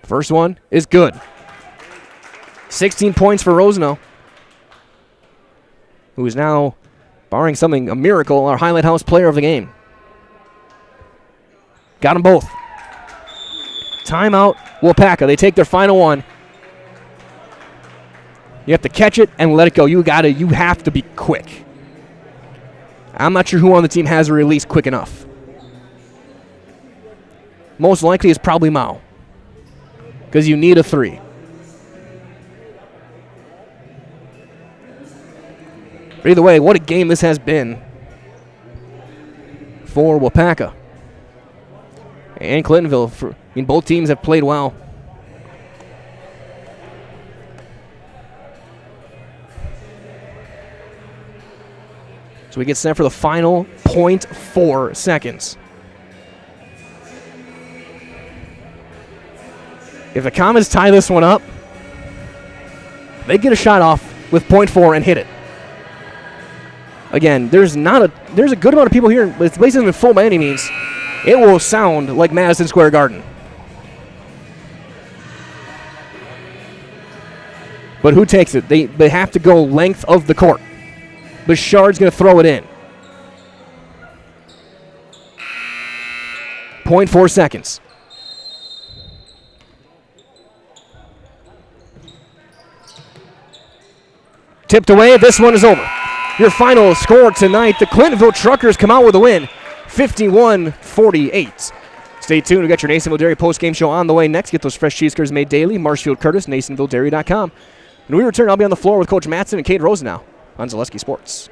First one is good. 16 points for Rosenau, who is now, barring something, a miracle, our Highlight House player of the game. Got them both. Timeout, Waupaca. They take their final one. You have to catch it and let it go. You have to be quick. I'm not sure who on the team has a release quick enough. Most likely it's probably Mao, because you need a 3. But either way, what a game this has been for Waupaca and Clintonville. Both teams have played well. So we get set for the final .4 seconds. If the Comets tie this one up, they get a shot off with .4 and hit it. Again, there's a good amount of people here. This place isn't full by any means. It will sound like Madison Square Garden. But who takes it? They have to go length of the court. Bouchard's going to throw it in. .4 seconds. Tipped away. This one is over. Your final score tonight, the Clintonville Truckers come out with a win, 51-48. Stay tuned. We've got your Nasonville Dairy post-game show on the way next. Get those fresh cheese curds made daily. Marshfield Curtis, NasonvilleDairy.com. When we return, I'll be on the floor with Coach Mattson and Cade Rosenau on Zaleski Sports.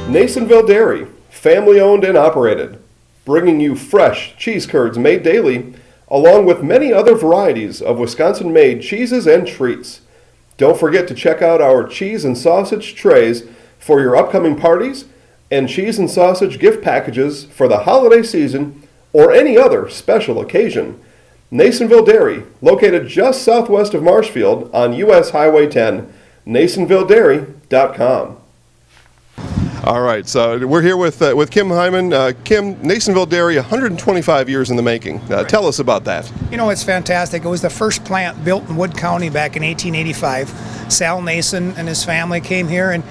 Nasonville Dairy, family owned and operated, bringing you fresh cheese curds made daily, along with many other varieties of Wisconsin-made cheeses and treats. Don't forget to check out our cheese and sausage trays for your upcoming parties and cheese and sausage gift packages for the holiday season or any other special occasion. Nasonville Dairy, located just southwest of Marshfield on US Highway 10, NasonvilleDairy.com. All right, so we're here with Kim Hyman. Kim, Nasonville Dairy, 125 years in the making. Tell us about that. You know, it's fantastic. It was the first plant built in Wood County back in 1885. Sal Nason and his family came here, and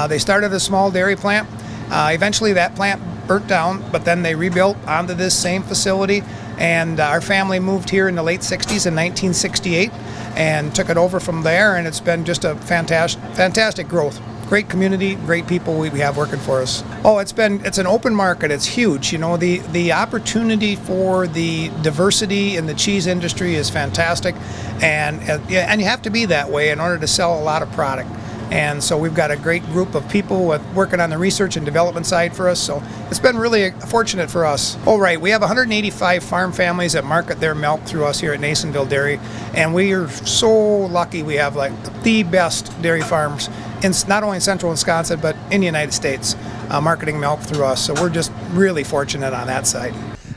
they started a small dairy plant. Eventually that plant burnt down, but then they rebuilt onto this same facility, and our family moved here in the late 60s in 1968. and took it over from there, and it's been just a fantastic growth. Great community, great people we have working for us. Oh, it's an open market. It's huge. You know, the opportunity for the diversity in the cheese industry is fantastic, and you have to be that way in order to sell a lot of product. And so we've got a great group of people working on the research and development side for us. So it's been really fortunate for us. Oh, right. We have 185 farm families that market their milk through us here at Nasonville Dairy. And we are so lucky we have like the best dairy farms in not only in central Wisconsin, but in the United States, marketing milk through us. So we're just really fortunate on that side.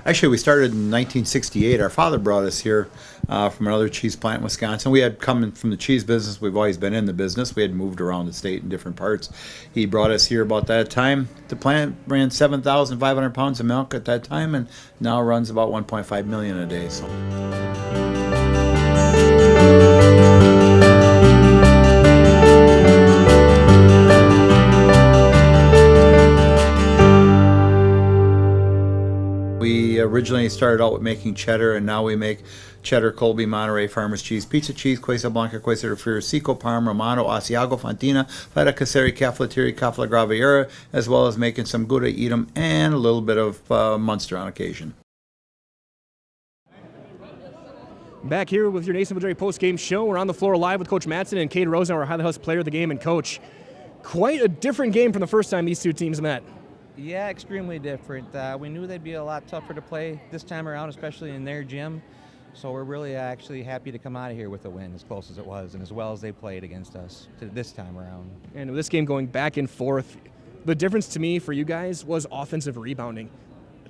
Actually, we started in 1968. Our father brought us here from another cheese plant in Wisconsin. We had come from the cheese business. We've always been in the business. We had moved around the state in different parts. He brought us here about that time. The plant ran 7,500 pounds of milk at that time, and now runs about 1.5 million a day. So. We originally started out with making cheddar, and now we make cheddar, Colby, Monterey, Farmers Cheese, Pizza Cheese, Quesa Blanca, Quesa de Friar, Seco, Parma, Romano, Asiago, Fontina, Feta Caseri, Cafetieri, Cafla Graviera, as well as making some Gouda Edam and a little bit of Munster on occasion. Back here with your Nasonville Dairy post-game show. We're on the floor live with Coach Matson and Cade Rosen, our Highlight House player of the game. And Coach, quite a different game from the first time these two teams met. Yeah, extremely different. We knew they'd be a lot tougher to play this time around, especially in their gym. So we're really actually happy to come out of here with a win, as close as it was, and as well as they played against us this time around. And with this game going back and forth, the difference to me for you guys was offensive rebounding.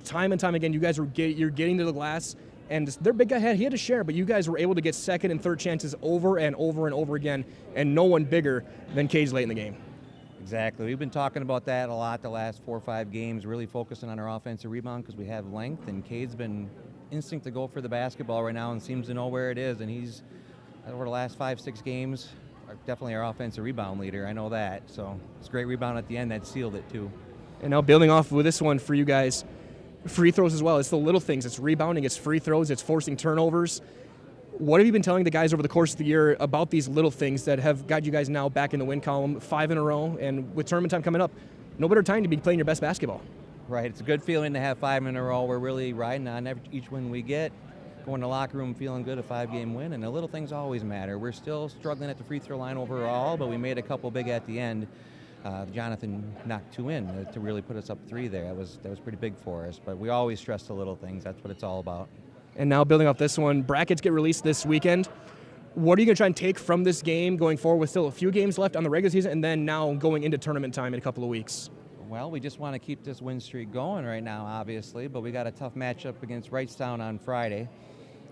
Time and time again, you guys you're getting to the glass, and their big guy he had to share, but you guys were able to get second and third chances over and over and over again, and no one bigger than Cage late in the game. Exactly. We've been talking about that a lot the last 4 or 5 games, really focusing on our offensive rebound because we have length, and Cade's been instinct to go for the basketball right now and seems to know where it is, and he's, over the last 5-6 games, definitely our offensive rebound leader. I know that. So it's a great rebound at the end that sealed it too. And now building off with this one for you guys, free throws as well. It's the little things. It's rebounding, it's free throws, it's forcing turnovers. What have you been telling the guys over the course of the year about these little things that have got you guys now back in the win column 5 in a row, and with tournament time coming up, no better time to be playing your best basketball? Right. It's a good feeling to have 5 in a row. We're really riding on each win we get, going to the locker room feeling good, a 5-game win, and the little things always matter. We're still struggling at the free throw line overall, but we made a couple big at the end. Jonathan knocked 2 in to really put us up 3 there. That was pretty big for us, but we always stress the little things. That's what it's all about. And now building off this one, brackets get released this weekend. What are you going to try and take from this game going forward with still a few games left on the regular season and then now going into tournament time in a couple of weeks? Well, we just want to keep this win streak going right now, obviously, but we got a tough matchup against Wrightstown on Friday.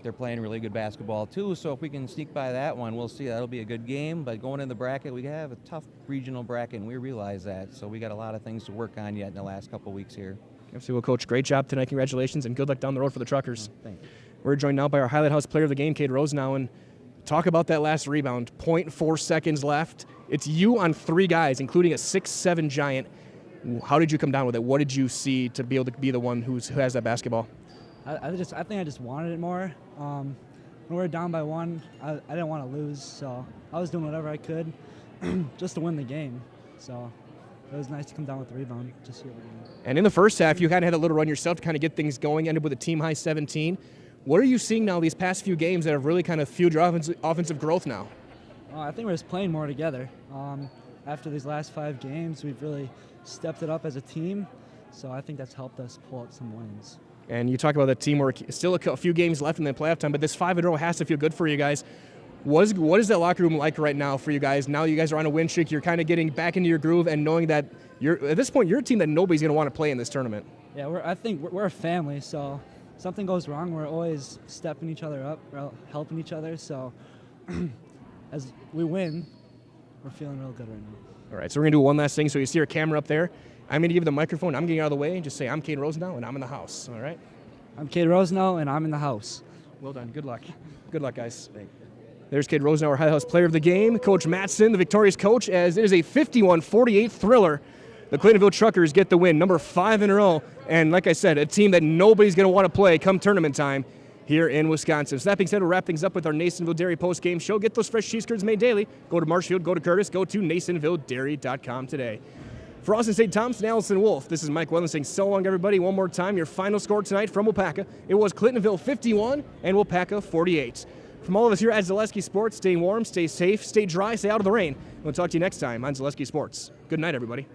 They're playing really good basketball, too, so if we can sneak by that one, we'll see. That'll be a good game, but going in the bracket, we have a tough regional bracket, and we realize that, so we got a lot of things to work on yet in the last couple weeks here. Absolutely. Well, Coach, great job tonight. Congratulations, and good luck down the road for the Truckers. Thank you. We're joined now by our Highlight House player of the game, Cade Rose now, and talk about that last rebound. 0.4 seconds left. It's you on 3 guys, including a 6'7" giant. How did you come down with it? What did you see to be able to be the one who has that basketball? I think I just wanted it more. When we were down by 1, I didn't want to lose, so I was doing whatever I could just to win the game. So it was nice to come down with the rebound to seal the game. And in the first half, you kind of had a little run yourself to kind of get things going, ended with a team-high 17. What are you seeing now these past few games that have really kind of fueled your offensive growth now? I think we're just playing more together. After these last 5 games, we've really stepped it up as a team, so I think that's helped us pull out some wins. And you talk about that teamwork. Still a few games left in the playoff time, but this 5 in a row has to feel good for you guys. What is that locker room like right now for you guys? Now you guys are on a win streak. You're kind of getting back into your groove and knowing that at this point you're a team that nobody's going to want to play in this tournament. Yeah, I think we're a family, so something goes wrong, we're always stepping each other up, we're helping each other. So as we win, we're feeling real good right now. All right, so we're going to do one last thing. So you see our camera up there. I'm going to give you the microphone. I'm getting out of the way and just say, I'm Cade Rosenau, and I'm in the house. All right? I'm Cade Rosenau, and I'm in the house. Well done. Good luck. Good luck, guys. There's Cade Rosenau, our Highlight House player of the game. Coach Matson, the victorious coach, as it is a 51-48 thriller. The Clintonville Truckers get the win, number 5 in a row. And like I said, a team that nobody's going to want to play come tournament time. here in Wisconsin. So that being said, we'll wrap things up with our Nasonville Dairy post-game show. Get those fresh cheese curds made daily. Go to Marshfield, go to Curtis, go to NasonvilleDairy.com today. For Austin St. Thomas and Allison Wolf, this is Mike Wellen saying so long, everybody. One more time, your final score tonight from Waupaca. It was Clintonville 51 and Waupaca 48. From all of us here at Zaleski Sports, stay warm, stay safe, stay dry, stay out of the rain. We'll talk to you next time on Zaleski Sports. Good night, everybody.